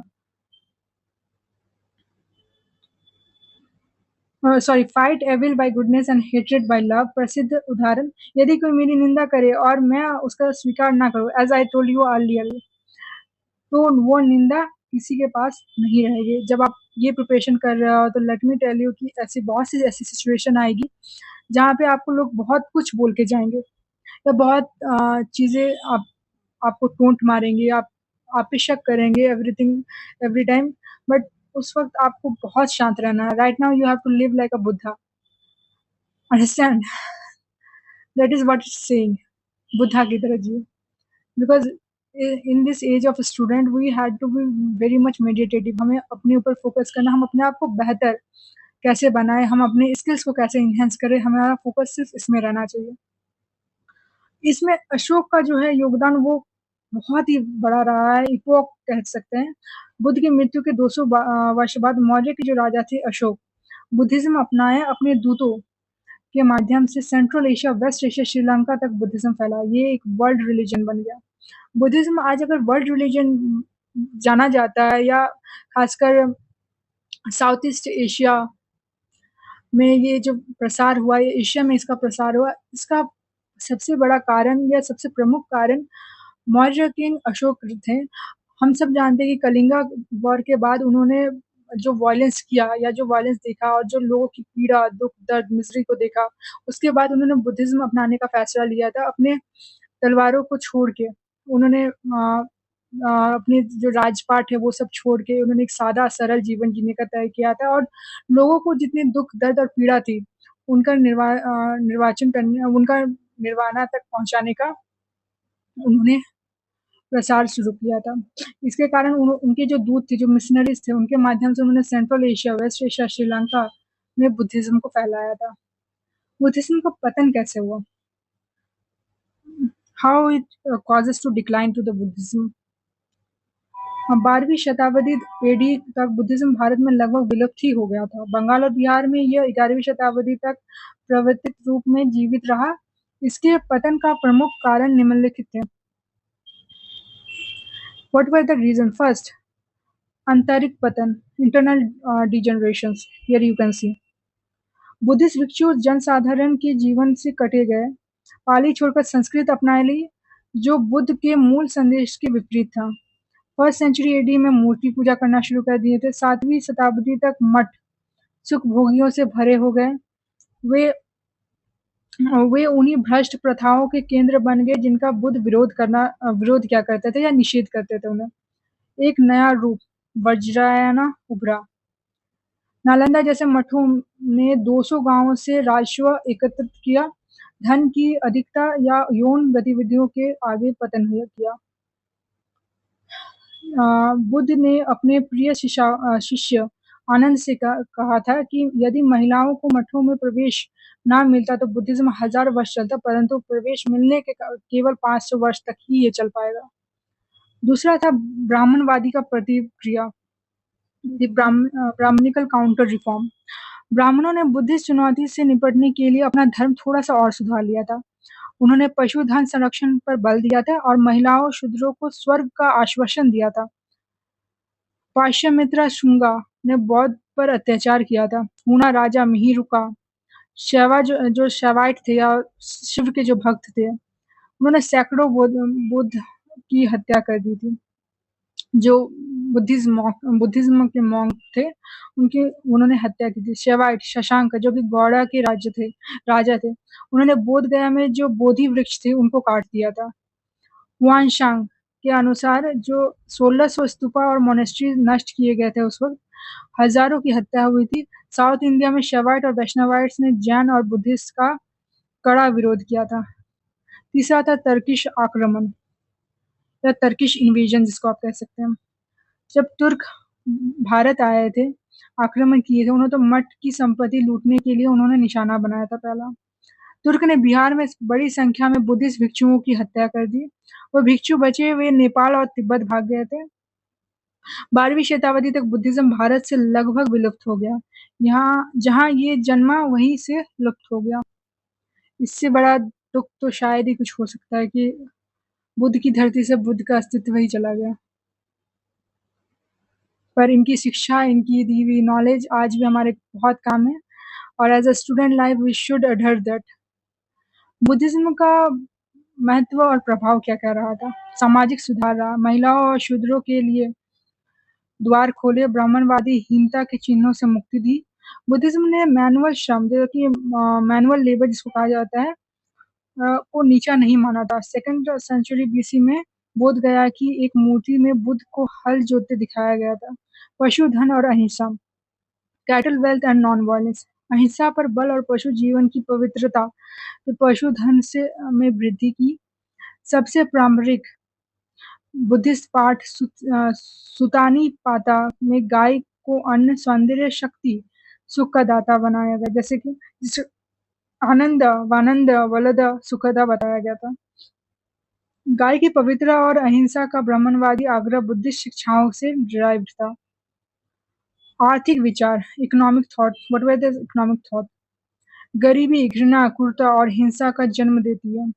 [SPEAKER 1] Fight evil by goodness and hatred by love. प्रसिद्ध उदाहरण, यदि कोई मेरी निंदा करे और मैं उसका स्वीकार ना करूं, as I told you earlier, तो वो निंदा किसी के पास नहीं रहेगी। जब आप ये प्रिपरेशन कर रहे हो तो लेट मी टेल यू कि ऐसी बहुत सी ऐसी सिचुएशन आएगी जहाँ पे आपको लोग बहुत कुछ बोल के जाएंगे या बहुत चीज़ें आपको टोंट मारेंगे, आप पे शक करेंगे एवरीथिंग एवरी टाइम, बट उस वक्त आपको बहुत शांत रहना है। Right now you have to live like a Buddha, understand? That is what it's saying, Buddha की तरह जियो। Because in this age of student we had to be very much meditative. हमें अपने ऊपर फोकस करना, हम अपने आप को बेहतर कैसे बनाए, हम अपने स्किल्स को कैसे इन्हेंस करें, हमारा फोकस सिर्फ इसमें रहना चाहिए। इसमें अशोक का जो है योगदान वो बहुत ही बड़ा रहा है, इपोक कह सकते हैं। बुद्ध की मृत्यु के 200 वर्ष बाद मौर्य के जो राजा थे अशोक, बुद्धिज्म अपनाए अपने दूतों के माध्यम से central Asia, west Asia, Sri Lanka तक बुद्धिज्म फैला। ये एक वर्ल्ड रिलीजन बन गया। बुद्धिज्म आज अगर वर्ल्ड रिलीजन जाना जाता है, या खासकर साउथ ईस्ट एशिया में ये जो प्रसार हुआ, ये एशिया में इसका प्रसार हुआ, इसका सबसे बड़ा कारण या सबसे प्रमुख कारण मौर्य किंग अशोक थे। हम सब जानते हैं कि कलिंगा वॉर के बाद उन्होंने जो वायलेंस किया या जो वायलेंस देखा और जो लोगों की पीड़ा, दुख, दर्द, मिजरी को देखा, उसके बाद उन्होंने बुद्धिज्म अपनाने का फैसला लिया था। अपने तलवारों को छोड़ के उन्होंने अपने जो राजपाट है वो सब छोड़ के उन्होंने एक सादा सरल जीवन जीने का तय किया था, और लोगों को जितनी दुख, दर्द और पीड़ा थी उनका निर्वाचन करने, उनका निर्वाणा तक पहुंचाने का उन्होंने प्रसार शुरू किया था। इसके कारण उनके जो दूत थे, जो मिशनरीज थे, उनके माध्यम से उन्होंने central Asia, west Asia, Sri Lanka में बुद्धिज्म को फैलाया था। बुद्धिज्म का पतन कैसे हुआ? How it causes to decline to the Buddhism. 12वीं शताब्दी एडी तक बुद्धिज्म भारत में लगभग विलुप्त ही हो गया था। बंगाल और बिहार में यह 11वीं शताब्दी तक प्रवर्तित रूप में जीवित रहा। इसके पतन का प्रमुख कारण निम्नलिखित थे। What were the reasons? First, आंतरिक पतन, internal degenerations. Here you can see. Buddhist भिक्षु जनसाधारण के जीवन से कटे गए, पाली छोड़कर संस्कृत अपना ली, जो बुद्ध के मूल संदेश के विपरीत था। फर्स्ट सेंचुरी एडी में मूर्ति पूजा करना शुरू कर दिए थे। 7वीं शताब्दी तक मठ सुख भोगियों से भरे हो गए। वे उन्हीं भ्रष्ट प्रथाओं के केंद्र बन गए जिनका बुद्ध विरोध क्या करते थे या निषेध करते थे उन्हें। एक नया रूप वज्रायना उभरा। नालंदा जैसे मठों ने 200 गांवों से राजस्व एकत्रित किया, धन की अधिकता या यौन गतिविधियों के आगे पतन किया। बुद्ध ने अपने प्रिय शिष्य आनंद से कहा था कि यदि महिलाओं को मठों में प्रवेश ना मिलता तो बुद्धिज्म 1000 वर्ष चलता, परंतु प्रवेश मिलने के केवल 500 वर्ष तक ही ये चल पाएगा। दूसरा था ब्राह्मणवादी का प्रतिक्रिया, ब्राह्मणिकल काउंटर रिफॉर्म। ब्राह्मणों ने बुद्धिस्ट चुनौती से निपटने के लिए अपना धर्म थोड़ा सा और सुधार लिया था। उन्होंने पशुधन संरक्षण पर बल दिया था और महिलाओं शूद्रों को स्वर्ग का आश्वासन दिया था। पाश्चामित्र शुंगा ने बौद्ध पर अत्याचार किया था। हूणा राजा मिहिर का शैवा जो शैवाइट थे या शिव के जो भक्त थे, उन्होंने सैकड़ों बुद्ध की हत्या कर दी थी। जो बुद्धिज्म के मॉन्क थे उन्होंने हत्या की थी। शैवाइट शशांक जो कि गौड़ा के राजा थे, उन्होंने बोध गया में जो बोधि वृक्ष थे उनको काट दिया था। हुआनशांग के अनुसार जो 1600 स्तूपा और मोनेस्ट्री नष्ट किए गए थे उस वक्त, हजारों की हत्या हुई थी। साउथ इंडिया में शैवाइट और वैष्णवाइट्स ने जैन और बुद्धिस्ट का कड़ा विरोध किया था। तीसरा था तर्किश आक्रमण या तर्किश इन्वेजन जिसको आप कह सकते हैं। जब तुर्क भारत आए थे, आक्रमण किए थे, उन्होंने तो मठ की संपत्ति लूटने के लिए उन्होंने निशाना बनाया था पहला। तुर्क ने बिहार में बड़ी संख्या में बुद्धिस्ट भिक्षुओं की हत्या कर दी। वो भिक्षु बचे वे नेपाल और तिब्बत भाग गए थे। 12वीं शताब्दी तक बुद्धिज्म भारत से लगभग विलुप्त हो गया। यहाँ जहाँ ये जन्मा वहीं से लुप्त हो गया। इससे बड़ा दुख तो शायद ही कुछ हो सकता है कि बुद्ध की धरती से बुद्ध का अस्तित्व ही चला गया। पर इनकी शिक्षा, इनकी दी हुई नॉलेज आज भी हमारे बहुत काम है और as a student life we should adhere that. Buddhism का महत्व और प्रभाव क्या-क्या रहा था? सामाजिक सुधार रहा, महिलाओं और शूद्रों के लिए द्वार खोले, ब्राह्मणवादी हीनता के चिन्हों से मुक्ति दी। बुद्धिज़्म ने मैनुअल श्रम जो कि मैनुअल लेबर जिसको कहा जाता है को नीचा नहीं माना था। सेकंड सेंचुरी बीसी में बोध गया कि एक मूर्ति में बुद्ध को हल जोतते दिखाया गया था। पशुधन और अहिंसा, cattle wealth and non violence, अहिंसा पर बल और पशु जीवन की पवित्रता, तो पशुधन से में वृद्धि की। सबसे प्रारंभिक बुद्धिस्ट पाठ सुतानी पाता में गाय को अन्न, सौंदर्य, शक्ति, सुख का दाता बनाया गया, जैसे कि जिसे आनंद, वानंद, वलद, सुखदा बताया गया था। गाय की पवित्रता और अहिंसा का ब्राह्मणवादी आग्रह बुद्धिस्ट शिक्षाओं से डिराइव्ड था। आर्थिक विचार, economic thought, what were the economic thought? गरीबी, घृणा, क्रूरता और हिंसा का जन्म देती है।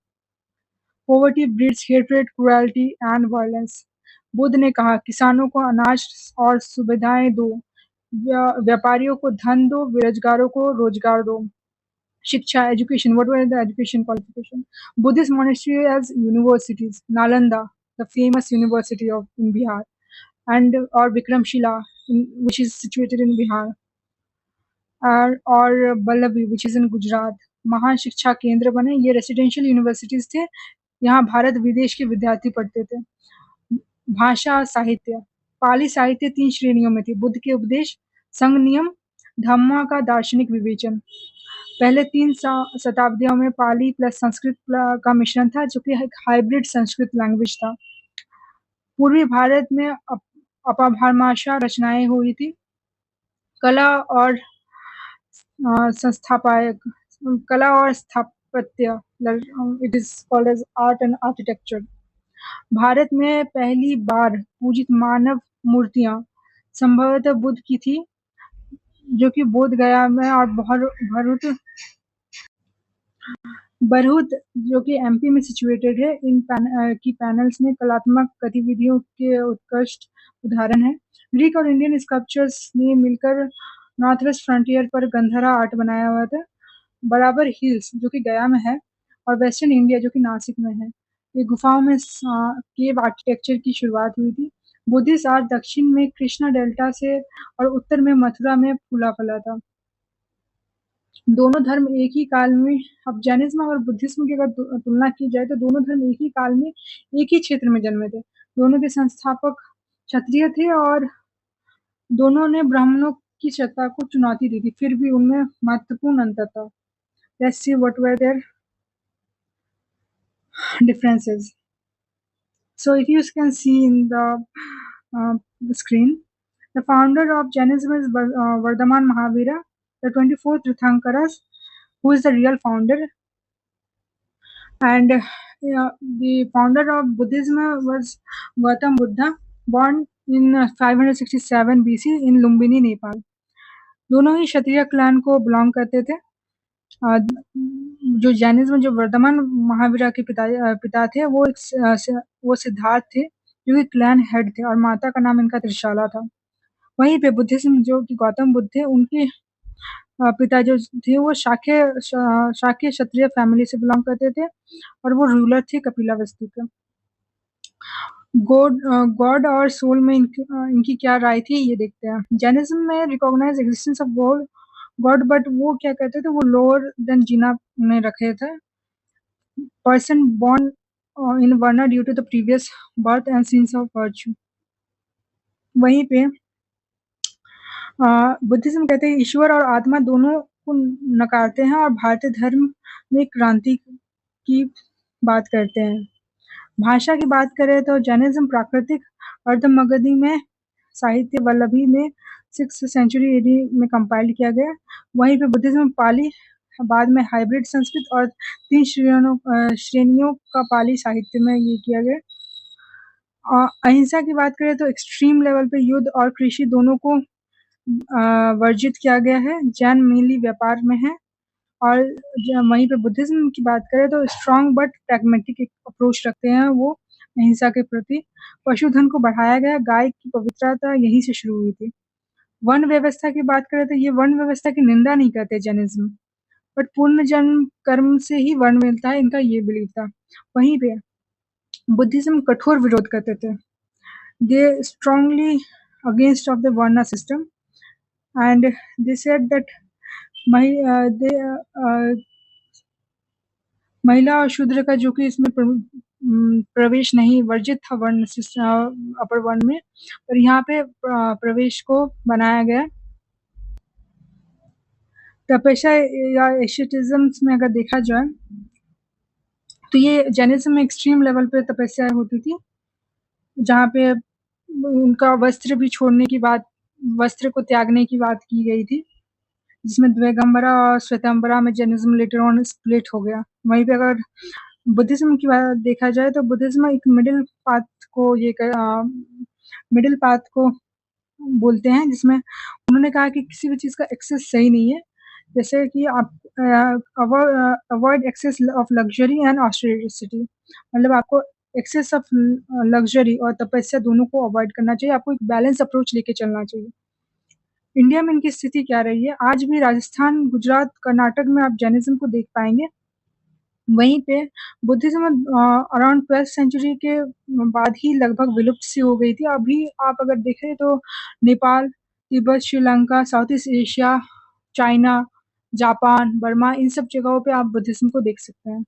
[SPEAKER 1] Poverty breeds hatred, cruelty and violence. Buddha ने कहा, किसानों को अनाज और सुविधाएं दो, व्यापारियों को धन दो, बेरोजगारों को रोजगार दो। शिक्षा, education, what were the education qualification? Buddhist monastery as universities, Nalanda, the famous university of in Bihar, and or Vikramshila, which is situated in Bihar, और Vallabhi which is in Gujarat, महान शिक्षा केंद्र बने। ये रेसिडेंशियल यूनिवर्सिटीज थे, यहाँ भारत विदेश के विद्यार्थी पढ़ते थे। भाषा और साहित्य, पाली साहित्य 3 श्रेणियों में थी: बुद्ध के उपदेश, संघ नियम, धम्मा का दार्शनिक विवेचन। पहले 3 शताब्दियों में पाली प्लस संस्कृत का मिश्रण था, जो कि एक हाइब्रिड संस्कृत लैंग्वेज था। पूर्वी भारत में अपभ्रंश रचनाएं हुई थी। कला और कला और स्थापत्य, it is called as art and architecture. Bharat में पहली बार पूजित मानव मूर्तियां संभवतः बुद्ध की थी, जो कि बोध गया में और बरहुत जो कि एमपी में सिचुएटेड है, की पैनल्स में कलात्मक गतिविधियों के उत्कृष्ट उदाहरण है। ग्रीक और इंडियन स्कल्पचर्स ने मिलकर नॉर्थ वेस्ट फ्रंटियर पर गंधरा आर्ट बनाया हुआ था। बराबर हिल्स जो कि गया में है और वेस्टर्न इंडिया जो कि नासिक में है, ये गुफाओं में केव आर्किटेक्चर की शुरुआत हुई थी। बुद्धिस्ट आर्ट दक्षिण में कृष्णा डेल्टा से और उत्तर में मथुरा में फूला फला था। दोनों धर्म एक ही काल में, अब जैनिज्म और बुद्धिज्म की अगर तुलना की जाए तो दोनों धर्म एक ही काल में एक ही क्षेत्र में जन्मे थे। दोनों के संस्थापक क्षत्रिय थे और दोनों ने ब्राह्मणों की सत्ता को चुनौती दी थी, फिर भी उनमें महत्वपूर्ण अंतर था। Let's see what were their differences. So if you can see in the screen, the founder of Jainism is Vardhaman Mahavira, the 24th Tirthankaras, who is the real founder, and the founder of Buddhism was Gautam Buddha, born in 567 BC in Lumbini, Nepal. दोनों ही क्षत्रिय क्लैन को बिलोंग करते थे। जो जैनिज्म, जो वर्धमान महावीरा के पिता थे, वो सिद्धार्थ थे, जो कि क्लैन हेड थे, और माता का नाम इनका त्रिशाला था। वहीं पे बुद्धिज्म जो कि गौतम बुद्ध थे, उनके पिता जो थे वो शाक्य क्षत्रिय फैमिली से बिलोंग करते थे और वो रूलर थे कपिलावस्तु के। गॉड और सोल में इनकी क्या राय थी, ये देखते हैं। जैनिज्म में recognise existence of God, but वो क्या कहते थे, वो लोअर देन जीना में रखे थे। Person born in Varna due to the previous birth and sins of virtue। वहीं पे बुद्धिज्म कहते हैं ईश्वर और आत्मा दोनों को नकारते हैं और भारतीय धर्म में क्रांति की बात करते हैं। भाषा की बात करें तो जैनिज्म प्राकृतिक अर्धमगधी में साहित्य वल्लभी में 6th सेंचुरी एडी में कंपाइल किया गया। वहीं पे बुद्धिज्म पाली, बाद में हाइब्रिड संस्कृत और 3 श्रेणियों का पाली साहित्य में ये किया गया। अहिंसा की बात करें तो एक्सट्रीम लेवल पे युद्ध और कृषि दोनों को वर्जित किया गया है। जैन मेनली व्यापार में है। और वहीं पे बुद्धिज्म की बात करें तो स्ट्रॉन्ग बट प्रैग्मेटिक अप्रोच रखते हैं वो, अहिंसा के प्रति पशुधन को बढ़ाया गया, गाय की पवित्रता यहीं से शुरू हुई थी। वर्ण व्यवस्था की बात करें तो ये वर्ण व्यवस्था की निंदा नहीं करते जैनिज्म, बट पूर्ण जन्म कर्म से ही वर्ण मिलता है, इनका ये बिलीफ था। वहीं पे बुद्धिज्म कठोर विरोध करते थे। They strongly against of the varna system and they said that महिला और शूद्र का जो कि इसमें प्रवेश नहीं, वर्जित था वर्ण अपर वर्ण में, पर यहाँ पे प्रवेश को बनाया गया। तपस्या या एशेटिज्म में अगर देखा जाए तो ये जैनिज्म में एक्सट्रीम लेवल पे तपस्या होती थी, जहाँ पे उनका वस्त्र भी छोड़ने की बात, वस्त्र को त्यागने की बात की गई थी, जिसमें द्विगंबरा और श्वेतांबरा में जैनिज्म लेटर ऑन स्प्लिट हो गया। वहीं पे अगर बुद्धिज्म की बात देखा जाए तो बुद्धिज्म एक मिडिल पाथ को बोलते हैं, जिसमें उन्होंने कहा कि किसी भी चीज़ का एक्सेस सही नहीं है, जैसे कि आप avoid excess of luxury and austerity, मतलब आपको एक्सेस ऑफ लग्जरी और तपस्या दोनों को अवॉइड करना चाहिए, आपको एक बैलेंस अप्रोच लेके चलना चाहिए। इंडिया में इनकी स्थिति क्या रही है? आज भी राजस्थान, गुजरात, कर्नाटक में आप जैनिज्म को देख पाएंगे। वहीं पे बुद्धिज्म अराउंड 12th सेंचुरी के बाद ही लगभग विलुप्त सी हो गई थी। अभी आप अगर देखें तो Nepal, Tibet, Sri Lanka, South East Asia, China, Japan, Burma, इन सब जगहों पे आप बुद्धिज्म को देख सकते हैं।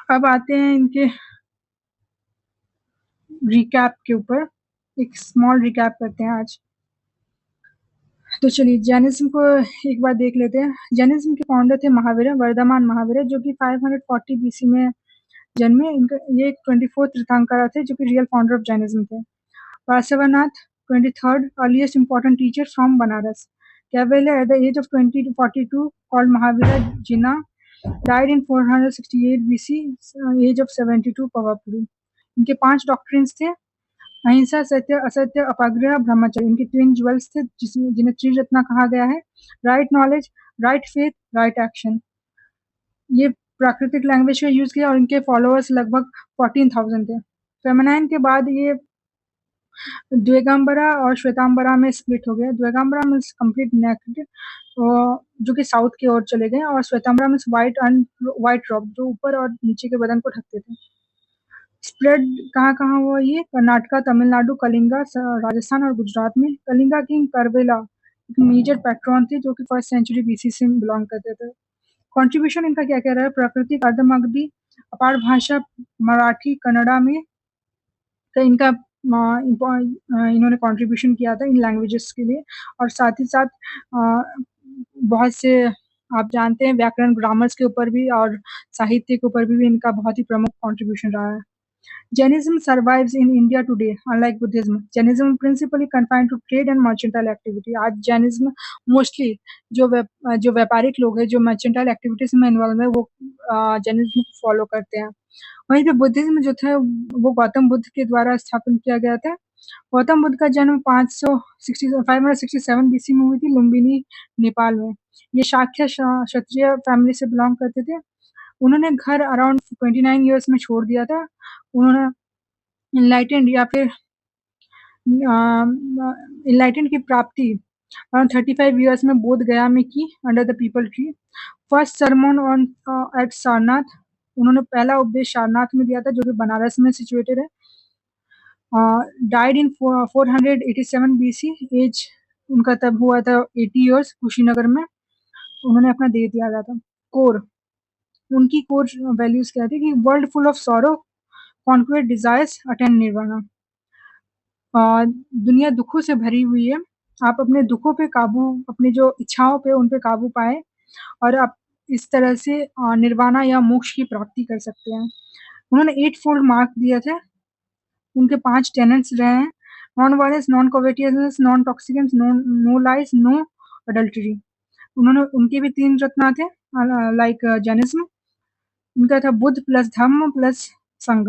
[SPEAKER 1] अब आते हैं इनके रिकैप के ऊपर, एक स्मॉल रिकैप करते हैं आज। तो चलिए जैनिज्म को एक बार देख लेते हैं। जैनिज्म के फाउंडर थे महावीर, वर्धमान महावीर, जो कि 540 बीसी में जन्मे। इनका ये 24 तीर्थंकर थे जो कि रियल फाउंडर ऑफ जैनिज्म थे। वासवनाथ 23rd earliest important teacher from Banaras. कैवेलर at the age of 20 to 42 called Mahavir Jina, died in 468 BC, age of 72 probably। इनके 5 डॉक्ट्रिन्स थे: अहिंसा, सत्य, असत्य, अपाग्रह, ब्रह्मचर्य। इनके ट्विन ज्वेल्स थे जिन्हें त्रिरत्न कहा गया है: right knowledge, right faith, right action. ये प्राकृतिक लैंग्वेज का यूज किया और इनके फॉलोअर्स लगभग 14,000 थे। फेमिनाइन के बाद ये द्विगंबरा और श्वेतांबरा में स्प्लिट हो गया। द्विगंबरा में कंप्लीट नेक्ड, जो कि साउथ की ओर चले गए, और श्वेतांबरा में व्हाइट रॉब, जो ऊपर और नीचे के बदन को ढकते थे। स्प्रेड कहाँ हुआ? ये कर्नाटका, तमिलनाडु, कलिंगा, राजस्थान और गुजरात में। कलिंगा किंग करवेला एक मेजर पैट्रॉन थे जो कि 1st सेंचुरी बीसी से बिलोंग करते थे। कंट्रीब्यूशन इनका क्या कह रहा है? प्राकृतिक, अर्धमागधी, अपार भाषा, मराठी, कन्नड़ा में तो इनका इन्होंने कंट्रीब्यूशन किया था इन लैंग्वेजेस के लिए। और साथ ही साथ बहुत से आप जानते हैं व्याकरण, ग्रामर्स के ऊपर भी और साहित्य के ऊपर भी इनका बहुत ही प्रमुख कंट्रीब्यूशन रहा है। Jainism survives in India today, unlike Buddhism. Jainism principally confined to trade and mercantile activity. आज जैनिज्म मोस्टली जो व्यापारिक लोग हैं, जो मर्चेंटाइल एक्टिविटीज में इन्वॉल्व है, वो जैनिज्म को फॉलो करते हैं। वहीं पे बुद्धिज्म जो था वो गौतम बुद्ध के द्वारा स्थापन किया गया था। गौतम बुद्ध का जन्म 567 बीसी में हुई थी, लुम्बिनी, नेपाल में। ये शाक्य क्षत्रिय फैमिली से बिलोंग करते थे। उन्होंने घर अराउंड 29 ईयर्स में छोड़ दिया था। उन्होंने इनलाइटेंड या फिर इनलाइटेंड की प्राप्ति अराउंड 35 ईयर्स में बोध गया में की, under the peepal tree. First sermon on at Sarnath, उन्होंने पहला उपदेश सारनाथ में दिया था, जो कि बनारस में सिचुएटेड है। डाइड इन 487 बीसी, एज उनका तब हुआ था 80 ईयर्स, कुशीनगर में उन्होंने अपना दे दिया था। कोर, उनकी कोर वैल्यूज क्या थी? कि world full of sorrow, conquest desires, attain nirvana. दुनिया दुखों से भरी हुई है, आप अपने दुखों पे काबू, अपनी जो इच्छाओं पे उन पे काबू पाए और आप इस तरह से निर्वाणा या मोक्ष की प्राप्ति कर सकते हैं। उन्होंने 8 फोल्ड मार्क दिए थे। उनके 5 टेनेंट्स रहे हैं: non violence, non covetousness, non toxicants, no lies, no adultery. उनके भी 3 रत्न थे लाइक जैनिज्म। उनका था Buddha plus Dhamma plus Sangha.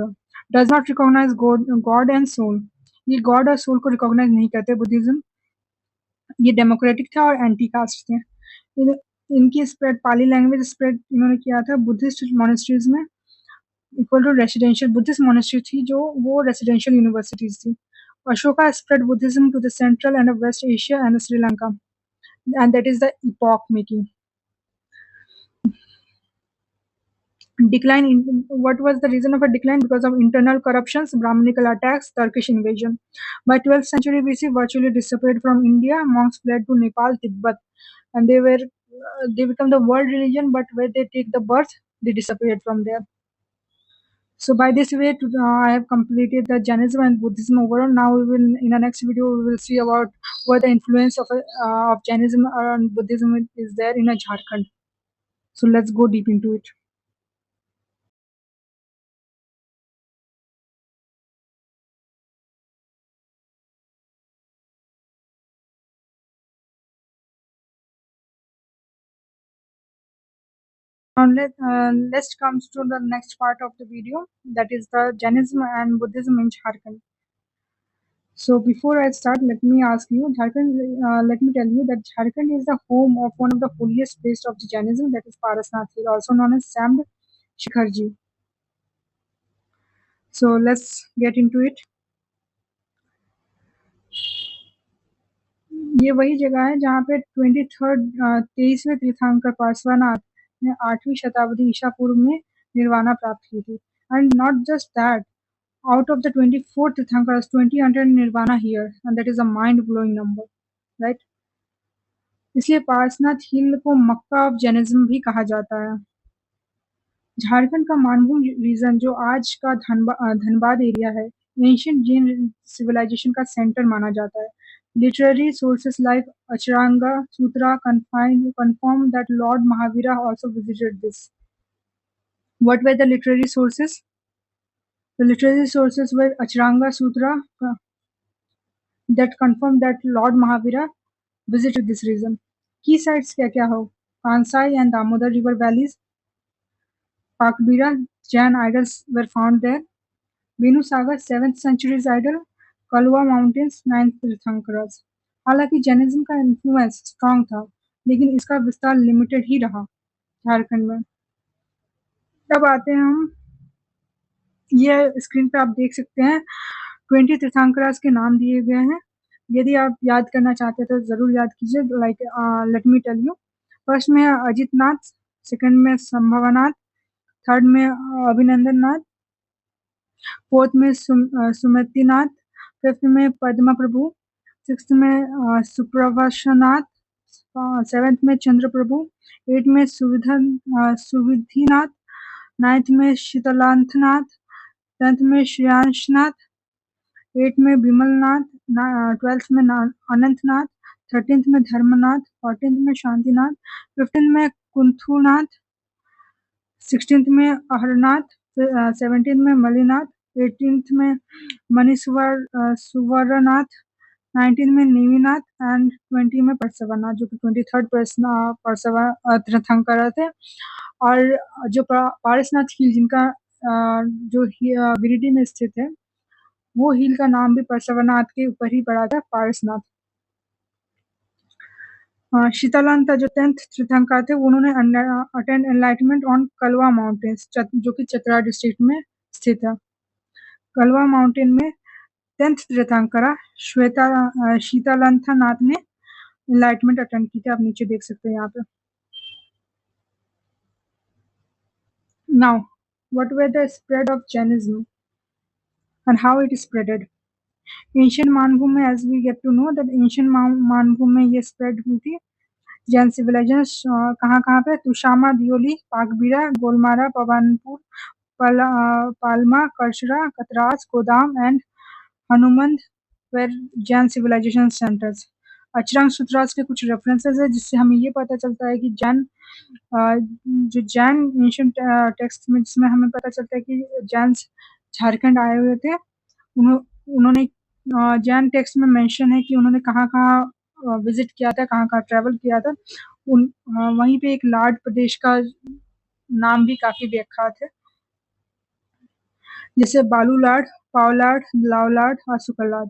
[SPEAKER 1] Does not recognise God and soul, ये गॉड और सोल को रिकॉग्नाइज नहीं करते बुद्धिज्म। ये डेमोक्रेटिक था और एंटी कास्ट थे। इनकी स्प्रेड, पाली लैंग्वेज स्प्रेड इन्होंने किया था बुद्धिस्ट मॉनेस्ट्रीज में। Equal to residential Buddhist monastery थी, जो वो रेसिडेंशियल यूनिवर्सिटीज थी. Ashoka spread Buddhism to the central and west Asia and Sri Lanka, and that is the epoch making. Decline in, what was the reason of a decline? Because of internal corruptions, Brahminical attacks, Turkish invasion. By 12th century BC, virtually disappeared from India. Monks fled to Nepal, Tibet, and they become the world religion. But where they take the birth, they disappeared from there. So by this way, I have completed the Jainism and Buddhism overall. Now we will, in the next video, we will see about what the influence of Jainism and Buddhism is there in a Jharkhand. So let's go deep into it. Let's comes to the next part of the video, that is the Jainism and Buddhism in Jharkhand. So before I start, let me ask you, let me tell you that Jharkhand is the home of one of the holiest places of the Jainism, that is Parasnath Hill, also known as Samd Shikharji. So let's get into it. ये वही जगह है जहाँ पे 23वें तीर्थंकर पार्श्वनाथ ने 8वीं शताब्दी ईसा पूर्व में निर्वाणा प्राप्त की थी. And not just that, out of the 24 Tirthankaras, 20 entered Nirvana here, and that is a mind-blowing number, right? इसलिए पार्सनाथ हिल को मक्का ऑफ जैनिज्म भी कहा जाता है. झारखंड का मानभूम रीजन, जो आज का धनबाद एरिया है, एंशियंट जैन सिविलाइजेशन का सेंटर माना जाता है. Literary sources like Acharanga Sutra confirm that Lord Mahavira also visited this. What were the literary sources? The literary sources were Acharanga Sutra that confirm that Lord Mahavira visited this region. Key sites क्या हो? Kansai and Damodar river valleys, Pakbira, Jain idols were found there. Venusagar 7th century idol, Kalwa Mountains 9th Tirthankaras. हालांकि जैनिज्म का इन्फ्लुएंस स्ट्रॉन्ग था, लेकिन इसका विस्तार लिमिटेड ही रहा झारखंड में. तब आते हैं हम, ये स्क्रीन पे आप देख सकते हैं 20 तीर्थंकरास के नाम दिए गए हैं. यदि आप याद करना चाहते हैं तो जरूर याद कीजिए. Like let me tell you. First में अजित नाथ, सेकंड में संभवनाथ, थर्ड में अभिनंदन नाथ, फोर्थ में सुमति नाथ, फिफ्थ में पद्मा प्रभु, सिक्स्थ में सुप्रभाषनाथ, सेवेंथ में चंद्र प्रभु, एट में सुविधिनाथ, नाइन्थ में शीतलांथनाथ, 10th में श्रेयांशनाथ, 8th में विमलनाथ, 12th में अनंतनाथ, 13th में धर्मनाथ, 14th में शांतिनाथ, 15th में कुंथुनाथ, 16th में अहरनाथ, 17th में मलिनाथ, 18th में सुवरनाथ, 19th में नेमिनाथ एंड 20 में परसवनाथ, जो कि 23rd तीर्थंकर थे. और जो पारसनाथ हिल, जिनका जो गिरिडीह में स्थित है, वो हिल का नाम भी परसवनाथ के ऊपर ही पड़ा था, पारसनाथ. शीतलांत जो 10th तीर्थंकर थे, उन्होंने attend enlightenment on Kalwa mountains, जो कि चतरा डिस्ट्रिक्ट में स्थित है. कलवा माउंटेन में 10th तीर्थंकर शीतलांथनाथ ने एनलाइटमेंट अटेंड की थी. आप नीचे देख सकते हैं यहाँ पे. Now what were the spread of Jainism and how it is spreaded. Ancient Manbhum में, as we get to know that ancient Manbhum में ये spread हुई थी. जैन सिविलाइजेशन कहाँ पे? तुशामा, दियोली, पाकबीरा, गोलमारा, पवनपुर, पालमा, Karshara, Katras, Godam and Hanumand were Jain civilisation centres. Acharanga Sutras के कुछ रेफरेंसेस है, जिससे हमें ये पता चलता है कि जो जैन एंशिएंट टेक्स्ट में, जिसमें हमें पता चलता है कि जैन झारखंड आए हुए थे. उन्होंने जैन टेक्स्ट में मेंशन है कि उन्होंने कहाँ विजिट किया था, कहाँ ट्रैवल किया था. वहीं पे एक लाड प्रदेश का नाम भी काफी व्याख्यात है, जैसे बालूलाड, पावलाड, लावलाड और सुकलाड.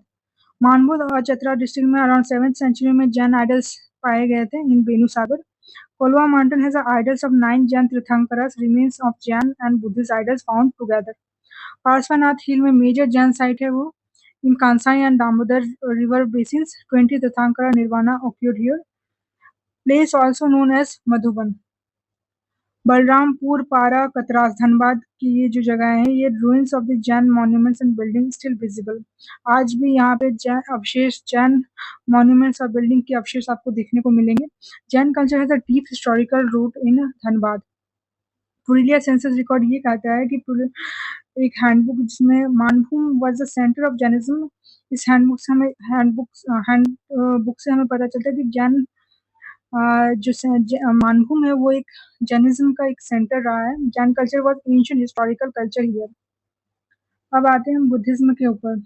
[SPEAKER 1] मानभूम और चतरा डिस्ट्रिक्ट में अराउंड 7th सेंचुरी में जैन आइडल्स पाए गए थे इन बेनूसागर. Kolwa mountain has the idols of 9 Jain Tirthankaras, remains of Jain and Buddhist idols found together. Parshvanath हिल में मेजर जैन साइट है वो. इन Kansai and Damodar river basins 20 Tirthankara nirvana occurred here. Place also known as Madhuban. Balrampur, Para, Katras, Dhanbad की ये जो जगह है, ये ruins of the Jain monuments and buildings still visible. आज भी यहाँ पे जैन अवशेष, जैन monuments और बिल्डिंग के अवशेष आपको देखने को मिलेंगे. Jain culture has a deep historical root in Dhanbad. Purulia census record ये कहता है कि एक हैंडबुक जिसमें Manbhum was the centre of Jainism. इस हैंडबुक से हमें पता चलता है कि जैन जो मानभूम है वो एक जैनिज्म का एक सेंटर रहा है. Jain culture was ancient historical culture here. अब आते हैं हम बुद्धिज्म के ऊपर.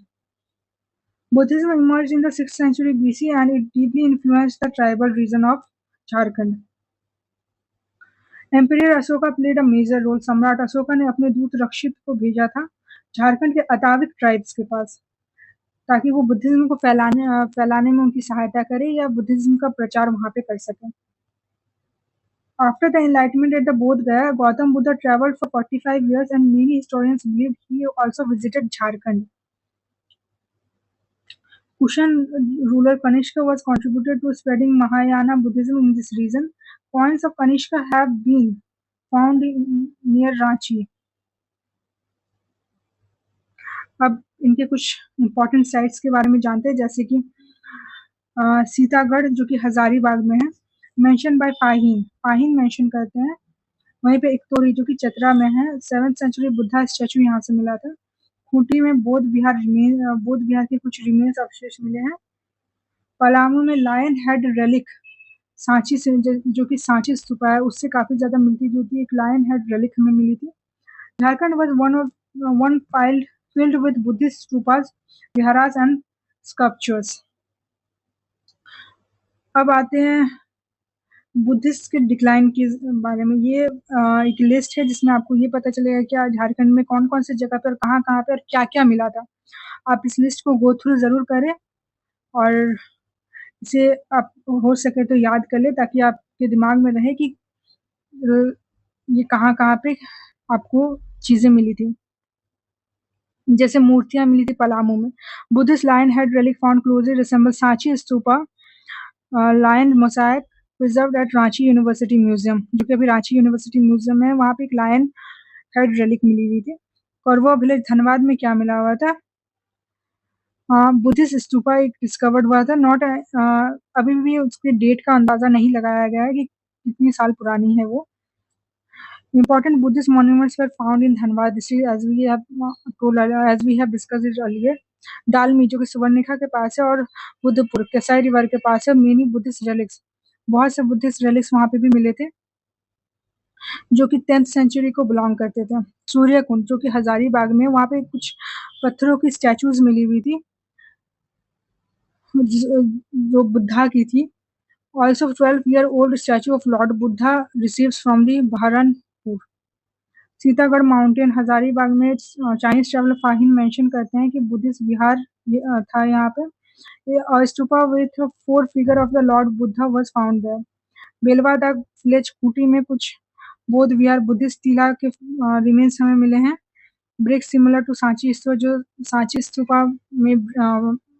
[SPEAKER 1] Buddhism emerged in the 6th century BC and it deeply influenced the tribal region of Jharkhand. Emperor Ashoka played a major role. सम्राट अशोका ने अपने दूत रक्षित को भेजा था झारखंड के अताविक ट्राइब्स के पास, ताकि वो बुद्धिज्म को फैलाने में उनकी सहायता करे या बुद्धिज्म का प्रचार वहां पे कर सके. After the enlightenment at the Bodh Gaya, Gautam Buddha traveled for 45 years and many historians believe he also visited Jharkhand. Kushan ruler Kanishka was contributed to spreading Mahayana Buddhism in this region. Coins of Kanishka have been found near Ranchi. अब इनके कुछ इम्पोर्टेंट साइट्स के बारे में जानते हैं, जैसे कि सीतागढ़ जो कि हजारीबाग में है, मेंशन बाय पाहीन मेंशन करते हैं. वहीं पे इकतोरी जो कि चतरा में है, 7th century बुद्धा स्टैचू यहाँ से मिला था. खूंटी में बौद्ध विहार के कुछ रिमेन्स अवशेष मिले हैं. पलामू में लायन हेड रेलिक सांची से जो कि सांची स्तूपा है उससे काफी ज्यादा मिलती जुलती एक लायन हेड रेलिक हमें मिली थी. Jharkhand was one filled with Buddhist stupas, viharas and sculptures. अब आते हैं बुद्धिस्ट के डिक्लाइन के बारे में. ये एक लिस्ट है जिसमें आपको ये पता चलेगा कि झारखंड में कौन कौन सी जगह पर कहाँ पे और क्या क्या मिला था. आप इस लिस्ट को गो थ्रू जरूर करें और इसे आप हो सके तो याद कर ले, ताकि आपके दिमाग में रहे कि ये कहाँ पे आपको चीजें मिली थी. जैसे मूर्तियां मिली थी पलामू में. Buddhist lion head relic found closely resemble Sanchi stupa. Lion mosaic preserved at Ranchi university museum, जो कि अभी रांची यूनिवर्सिटी म्यूजियम में, वहां पे एक लायन हेड रेलिक मिली हुई थी. कोरवा विलेज धनबाद में क्या मिला हुआ था? बुद्धिस्ट स्तूपा एक डिस्कवर्ड हुआ था. अभी भी उसके डेट का अंदाजा नहीं लगाया गया है कि कितनी साल पुरानी है वो. Important Buddhist monuments were found in Dhanbad district as we have discussed it earlier. डालमी जो कि सुवर्णरेखा के पास है और बुद्धपुर केसाई रिवर के पास है. मेनी बुद्धिस्ट रेलिक्स, बहुत से बुद्धिस्ट रेलिक्स वहां पे भी मिले थे जो कि 10th century को बिलोंग करते थे. सूर्यकुंड जो कि हजारीबाग में, वहां पे कुछ पत्थरों की स्टैचूज मिली हुई थी जो बुद्धा की थी. Also 12-year-old statue of Lord Buddha receives from the Bharanpur. Sitagarh mountain Hazaribagh में चाइनीज ट्रैवलर फाहिन मेंशन करते हैं कि बुद्धिस्ट विहार था यहाँ पे. Stupa with 4 figure of the lord Buddha was found there. Belwadag village Khunti में कुछ बौद्ध विहार बुद्धिस्ट टीला के रिमेन्स हमें मिले हैं. Brick similar to Sanchi stupa, जो सांची स्तूपा में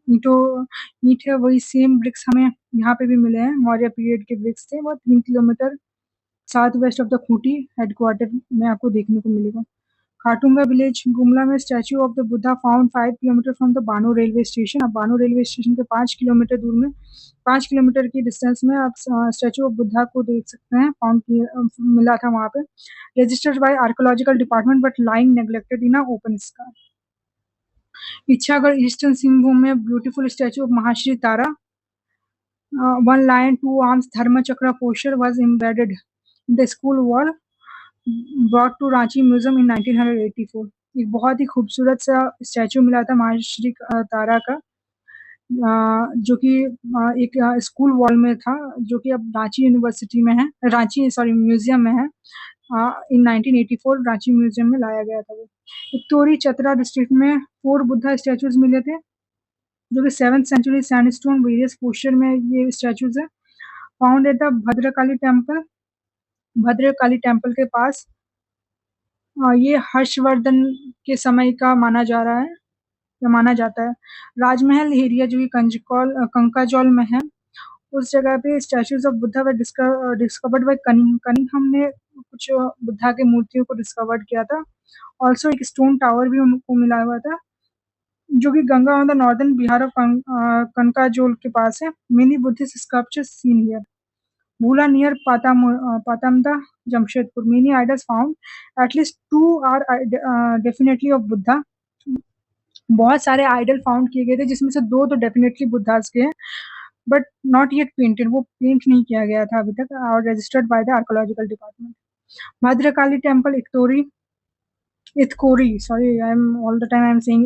[SPEAKER 1] ईंट है वही सेम ब्रिक्स हमें यहाँ पे भी मिले हैं. मौर्य पीरियड के ब्रिक्स थे. वो 3 kilometre south west of the Khunti headquarter में आपको देखने को मिलेगा. खाटूंगा विलेज गुमला में statue of the Buddha found 5 kilometre from the Bano railway station. अब बानो रेलवे स्टेशन के 5 किलोमीटर दूर में, 5 किलोमीटर की डिस्टेंस में आप स्टैचू ऑफ बुद्धा को देख सकते हैं. मिला था वहां पे. Registered by archaeological department but lying neglected in open sky. Ichagarh eastern Singhbhum में beautiful statue of Mahashri Tara. 1 lion 2 arms dharma chakra posture was embedded in the school wall brought to Ranchi Museum in 1984. एक बहुत ही खूबसूरत सा स्टैचू मिला था महाश्री तारा का, जो कि एक स्कूल वॉल में था, जो कि अब रांची यूनिवर्सिटी में है, म्यूजियम में है. इन 1984 रांची म्यूजियम में लाया गया था वो. इकतोरी चतरा डिस्ट्रिक्ट में 4 बुद्धा स्टैचूज मिले थे जो कि 7th century sandstone various posture में ये स्टैचूज है. Found at the Bhadrakali temple, Bhadrakali temple के पास। ये हर्षवर्धन के समय का माना जा रहा है या माना जाता है। राजमहल एरिया जो कि कंकाजौल में है, उस जगह पे statues of Buddha were discovered by Cunningham ने कुछ बुद्धा के मूर्तियों को डिस्कवर्ड किया था। ऑल्सो एक स्टोन टावर भी उनको मिला हुआ था, जो कि Ganga on the northern Bihar of Kankajol के पास है। Many Buddhist sculptures seen here. Bhula near Patamda, Jamshedpur. Many idols found, at least 2 or definitely of Buddha. बहुत सारे आइडल फाउंड किए गए थे, जिसमें से 2 तो डेफिनेटली बुद्धास के हैं, बट नॉट येट पेंटेड। वो पेंट नहीं किया गया था अभी तक और registered by the archaeological department. Bhadrakali temple Ithkori, sorry, all the time I'm saying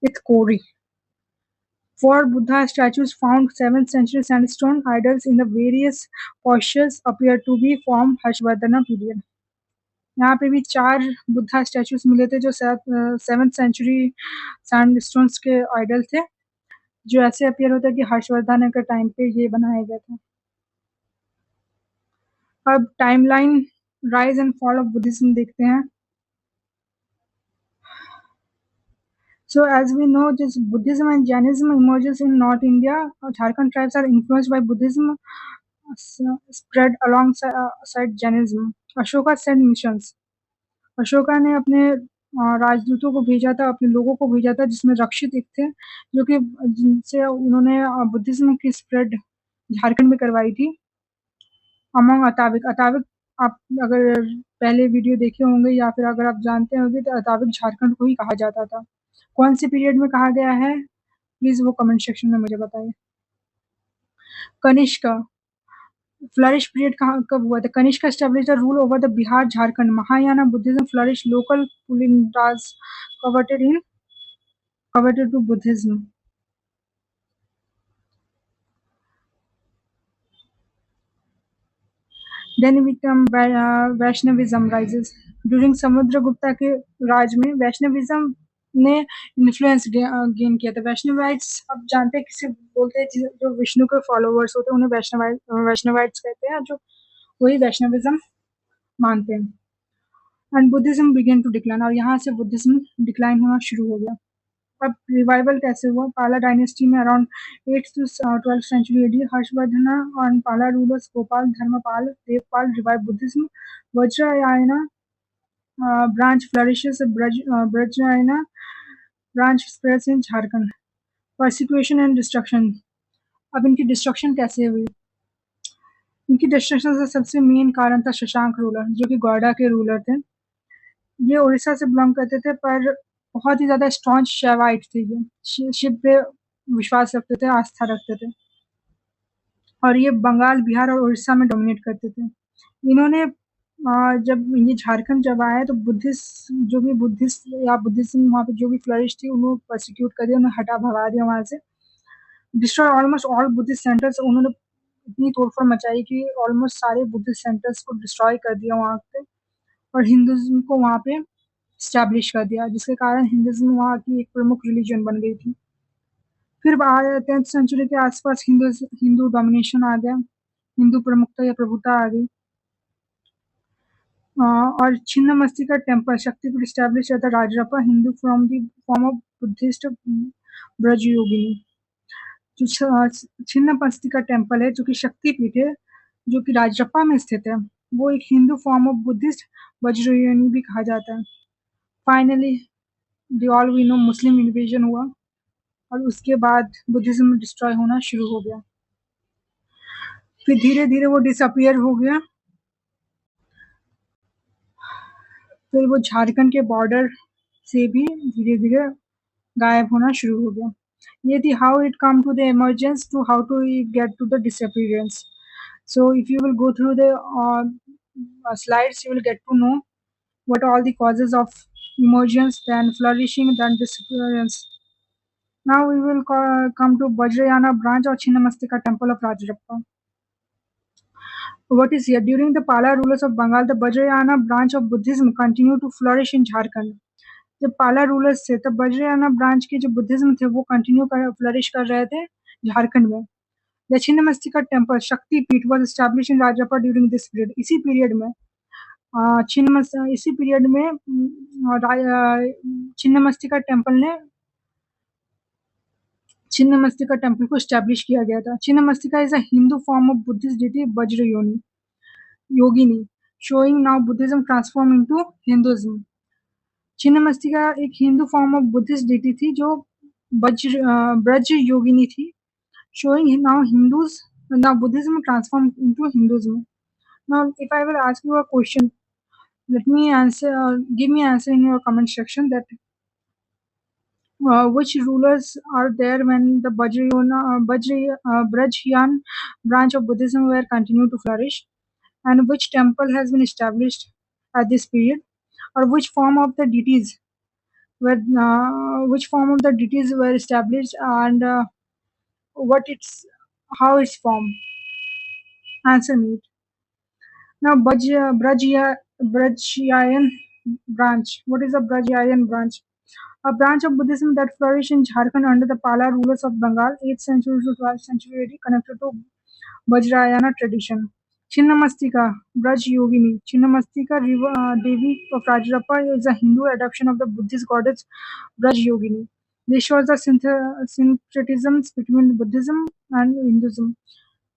[SPEAKER 1] Ithkori. 4 Buddha statues found 7th century sandstone idols in the various postures appear to be from Harshvardhana period. यहाँ पे भी 4 बुद्धा स्टैचूज मिले थे जो 7th सेंचुरी सैंडस्टोन्स के आइडल थे, जो ऐसे अपीयर होता है कि हर्षवर्धन के टाइम पे ये बनाया गया था। अब timeline rise and fall of Buddhism देखते हैं। So as we know, this Buddhism and Jainism emerges in North India. Jharkhand tribes are influenced by Buddhism, spread alongside Jainism. Ashoka sent missions. Ashoka ने अपने राजदूतों को भेजा था, अपने लोगों को भेजा था, जिसमें रक्षित एक थे, जो कि जिनसे उन्होंने बुद्धिज्म की स्प्रेड झारखंड में करवाई थी। अमंग अताविक, आप अगर पहले वीडियो देखे होंगे या फिर अगर आप जानते होंगे तो अताविक झारखंड को ही कहा जाता था। कौन से पीरियड में कहा गया है, प्लीज वो कमेंट सेक्शन में मुझे बताइए। कनिष्क फ्लरिश पीरियड कब हुआ था? Kanishka established the rule over the Bihar Jharkhand. Mahayana Buddhism flourish, local Pulindas converted to Buddhism. Then we come Vaishnavism rises. During Samudragupta के राज में वैष्णविज्म ने इन्फ्लुएंस गेन किया था। वैष्णवाइट्स आप जानते हैं किसे बोलते हैं, जो विष्णु के फॉलोवर्स होते हैं उन्हें वैष्णवाइट्स कहते हैं, जो वही वैष्णविज्म मानते हैं। And Buddhism began to decline, और यहाँ से बुद्धिज्म डिक्लाइन होना शुरू हो गया। अब रिवाइवल कैसे हुआ? पाला डायनेस्टी में around 8th to 12th century AD, Harshavardhan और Pala rulers Gopal, Dharmapal, Devpal revive Buddhism. Vajrayana branch flourishes. Brajrayana branch spreads in Jharkhand. Persecution and destruction. अब इनकी डिस्ट्रक्शन कैसे हुई? इनकी डिस्ट्रक्शन का सबसे मेन कारण था शशांक रूलर, जो कि गौड़ा के रूलर थे। ये उड़ीसा से बिलोंग करते थे, पर बहुत ही ज़्यादा स्ट्रॉन्ग शैवाइट थे। ये शिव पे विश्वास रखते थे, आस्था रखते थे, और ये बंगाल, बिहार और उड़ीसा में डोमिनेट करते थे। इन्होंने जब ये झारखंड जब आए तो बुद्धिस्ट या बुद्धिज्म वहाँ पे जो भी फ्लरिश थी उन्होंने प्रोसिक्यूट कर दिया, उन्हें भगा दिया वहाँ से। Destroy almost all Buddhist centres, उन्होंने इतनी तोड़फोड़ मचाई कि ऑलमोस्ट सारे बुद्धिस्ट सेंटर्स को डिस्ट्रॉय कर दिया वहाँ पे, और हिंदुज्म को वहाँ पे स्टैब्लिश कर दिया, जिसके कारण हिंदुज्म वहाँ की एक प्रमुख रिलीजन बन गई थी। फिर 10th सेंचुरी के आसपास हिंदू डोमिनेशन आ गया, हिंदू प्रमुखता या प्रभुता आ गई, और छिन्नमस्तिका टेम्पल शक्तिपीठ स्टैब्लिश था Rajrappa, Hindu from the form of Buddhist Brajyogini. जो छिन्नमस्तिका टेम्पल है, जो कि शक्तिपीठ है, जो कि राजरप्पा में स्थित है, वो एक Hindu form of Buddhist Vajrayogini भी कहा जाता है। Finally all we know Muslim invasion हुआ, और उसके बाद बुद्धिज्म डिस्ट्रॉय होना शुरू हो गया। फिर धीरे धीरे वो डिसअपियर हो गया। फिर वो झारखंड के बॉर्डर से भी धीरे धीरे गायब होना शुरू हो गया। ये थी how it come to the emergence to how to get to the disappearance. So if you will go through the slides, you will get to know what all the causes of emergence, then flourishing, then disappearance. Now we will come to Vajrayana branch or Chinnamastika temple of Rajarappa. What is here? During the Pala rulers of Bengal, the Vajrayana branch of Buddhism continued to flourish in Jharkhand. जब पाला रूलर्स थे तब वज्रयाना ब्रांच के जो बुद्धिज्म थे वो कंटिन्यू फ्लरिश कर रहे थे झारखंड में. The Chhinnamastika temple Shakti Peeth was establish in Rajrappa during this period. इसी पीरियड में छिन्नमस्तिका टेम्पल ने छिन्नमस्तिका टेम्पल को स्टैब्लिश किया गया था। Chhinnamastika is a Hindu form of Buddhist deity Vajra Yogini, showing now Buddhism transform into Hinduism. Chhinnamastika एक Hindu form of Buddhist deity थी जो ब्रज योगिनी थी, showing now Buddhism transformed into Hinduism. Now, if I will ask you a question, let me answer. Give me answer in your comment section that which rulers are there when the Brajyan branch of Buddhism were continued to flourish, and which temple has been established at this period, or which form of the deities were established, and what it's how it's formed. Answer me. Now, Brajyayan branch. What is a Brajyayan branch? A branch of Buddhism that flourished in Jharkhand under the Pala rulers of Bengal, 8th century to 12th century AD, connected to Vajrayana tradition. Chinnamastika, Braj Yogini. Chinnamastika Devi of Rajrappa is a Hindu adaptation of the Buddhist goddess Braj Yogini. This shows the syncretisms between Buddhism and Hinduism.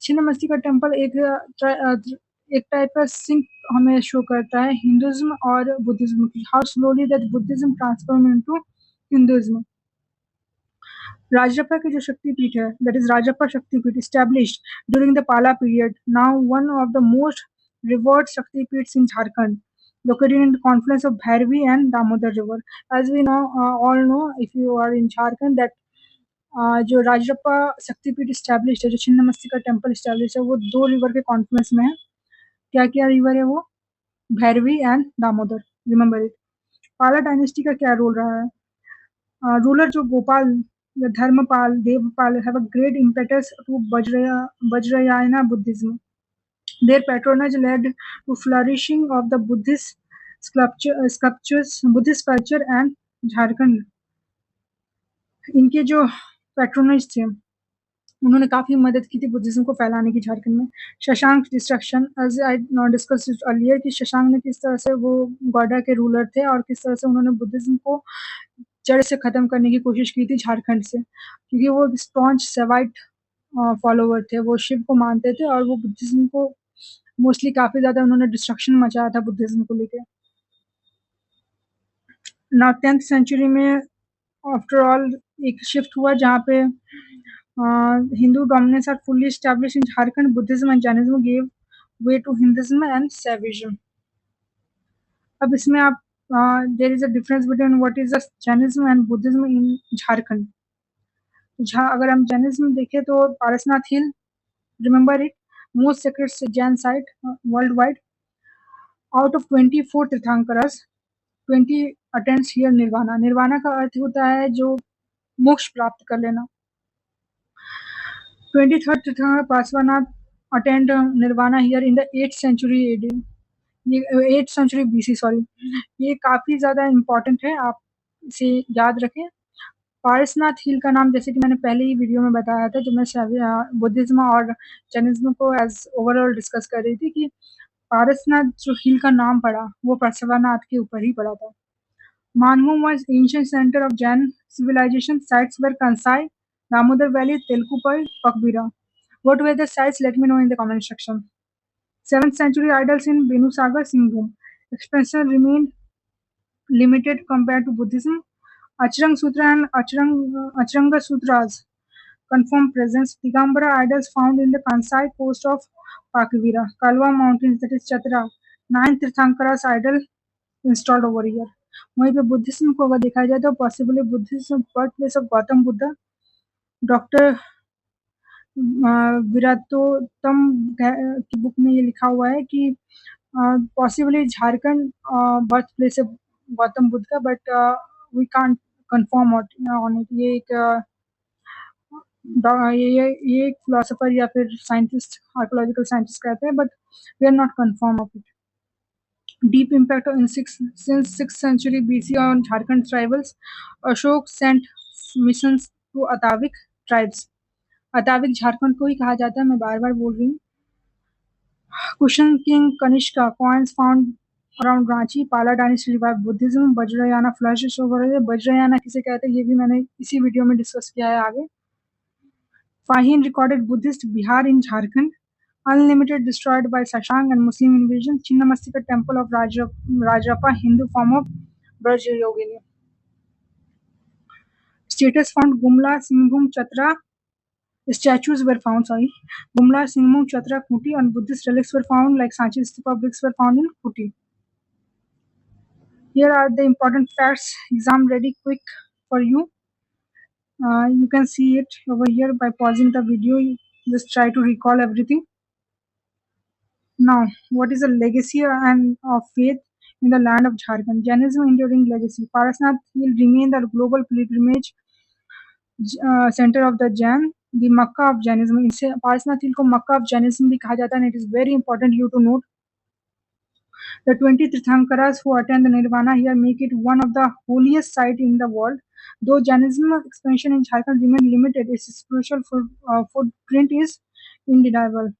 [SPEAKER 1] Chhinnamastika temple एक टाइप का सिंक हमें शो करता है हिंदुइज्म और बुद्धिज्म की, how slowly that Buddhism transform into Hinduism. Rajrappa की जो शक्तिपीठ है, दैट इज राजरप्पा शक्तिपीठ, established during the Pala period, now one of the most revered शक्तिपीठs in Jharkhand, located in the confluence of Bhairavi and Damodar river. As we know, all know, if you are in Jharkhand, that जो राजरप्पा शक्तिपीठ स्टैब्लिश है, जो छिन्नमस्तिका टेम्पल स्टैब्लिश है, वो दो रिवर के कॉन्फ्लुएंस में है। क्या क्या रिवर है वो? Bhairavi and Damodar, remember it. Pala dynasty का क्या रोल रहा है? रूलर जो गोपाल या Dharmapal Devpal have a great impetus to Vajrayana Buddhism. Their patronage led to flourishing of the Buddhist Buddhist culture and Jharkhand. इनके जो पैट्रोनेज थे, उन्होंने काफी मदद की थी बुद्धिज्म को फैलाने की झारखंड में। Shashank destruction, as I discuss earlier, कि शशांक ने किस तरह से, वो गौड़ा के रूलर थे, और किस तरह से उन्होंने बुद्धिज्म को जड़ से खत्म करने की कोशिश की थी झारखंड से, क्योंकि वो स्टॉन्च सेवाइट फॉलोवर थे, वो शिव को मानते थे, और वो बुद्धिज्म को मोस्टली काफी ज्यादा उन्होंने डिस्ट्रक्शन मचाया था बुद्धिज्म को लेकर। ना 10th सेंचुरी में आफ्टर ऑल एक शिफ्ट हुआ जहाँ पे Hindu dominance are fully established in Jharkhand. Buddhism and Jainism gave way to Hinduism and Saivism. अब इसमें आप there is a difference between what is the Jainism and Buddhism in Jharkhand. अगर हम जैनिज्म देखें तो पारसनाथ हिल, remember it, most sacred Jain site worldwide. Out of 24 tirthankaras, 20 attends here nirvana. Nirvana का अर्थ होता है जो मोक्ष प्राप्त कर लेना। 23rd Tirthankar Parshvanath attained nirvana here in the 8th century AD. ये 8th century BC, सॉरी, ये काफी ज्यादा इम्पोर्टेंट है, आप इसे याद रखें। पारसनाथ हिल का नाम, जैसे कि मैंने पहले ही वीडियो में बताया था, जब मैं बुद्धिज्म और जैनिज्म को एज ओवरऑल डिस्कस कर रही थी, कि पारसनाथ जो हिल का नाम पड़ा वो पार्श्वनाथ के ऊपर ही पड़ा था। मानवम was ancient center of Jain civilization. Sites were Kansai, Damodar Valley, Telkupai, Pakbira. What were the sites? Let me know in the comment section. 7th century idols in Benusagar, Singhbhum. Expansion remained limited compared to Buddhism. Acharang Sutra and Acharanga Sutras confirm presence. Digambara idols found in the Kansai coast of Pakbira. Kalwa Mountains, that is Chatra. 9 Tirthankaras idol installed over here. वहीं पे बुद्धिज्म को अगर देखा जाए तो possibly Buddhism birth place of Gautam Buddha. Doctor Viratottam की बुक में ये लिखा हुआ है कि possibly Jharkhand birth place of Gautam Buddha का, but we can't confirm on it. ये एक फिलोसोफर या फिर साइंटिस्ट, आर्कोलॉजिकल साइंटिस्ट कहते हैं, but we are not confirm of it. Deep impact since 6th century BC on Jharkhand tribals. Ashok sent missions to Atavik tribes. Atavik Jharkhand को ही कहा जाता है, मैं बार-बार बोल रही हूँ। Kushan king Kanishka coins found around Ranchi, Pala dynasty revived Buddhism, Vajrayana flourished over here. Vajrayana किसे कहते हैं ये भी मैंने इसी वीडियो में डिस्कस किया है आगे. Fahin recorded Buddhist Bihar in Jharkhand. Unlimited destroyed by Shashank and Muslim invasion. Chinnamastika temple of Rajrappa, Hindu form of Braj Yogini. Status found Gumla, Singhbhum, Chatra. Statues were found, Gumla, Singhbhum, Chatra, Kuti, and Buddhist relics were found, like Sanchi Stupa bricks were found in Kuti. Here are the important facts, exam ready quick for you. You can see it over here by pausing the video. Just try to recall everything. Now, what is the legacy and of faith in the land of Jharkhand? Jainism enduring legacy. Parasnath will remain the global pilgrimage center of the Jain, the Makkah of Jainism. इनसे Parasnath Hill को Makkah of Jainism भी कहा जाता है, and it is very important you to note. The 20 Tirthankaras who attend the Nirvana here make it one of the holiest sites in the world. Though Jainism expansion in Jharkhand remains limited, its spiritual footprint is undeniable.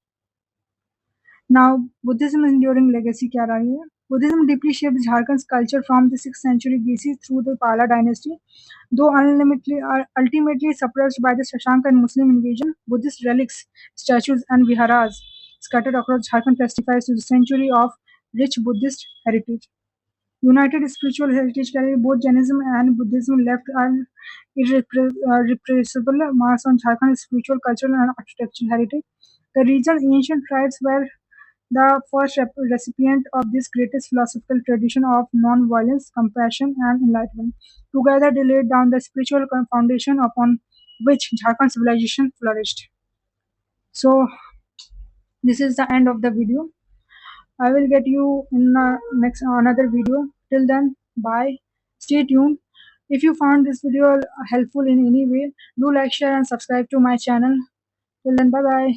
[SPEAKER 1] Now, Buddhism enduring legacy क्या रही है? Buddhism deeply shaped Jharkhand's culture from the 6th century BC through the Pala dynasty. Though ultimately suppressed by the Shashank and Muslim invasion, Buddhist relics, statues, and viharas scattered across Jharkhand testifies to the century of rich Buddhist heritage. United spiritual heritage carry both Jainism and Buddhism left an irrepressible marks on Jharkhand's spiritual, cultural, and architectural heritage. The region's ancient tribes were the first recipient of this greatest philosophical tradition of non-violence, compassion, and enlightenment. Together, they laid down the spiritual foundation upon which Jharkhand civilization flourished. So, this is the end of the video. I will get you in next another video. Till then, bye. Stay tuned. If you found this video helpful in any way, do like, share, and subscribe to my channel. Till then, bye bye.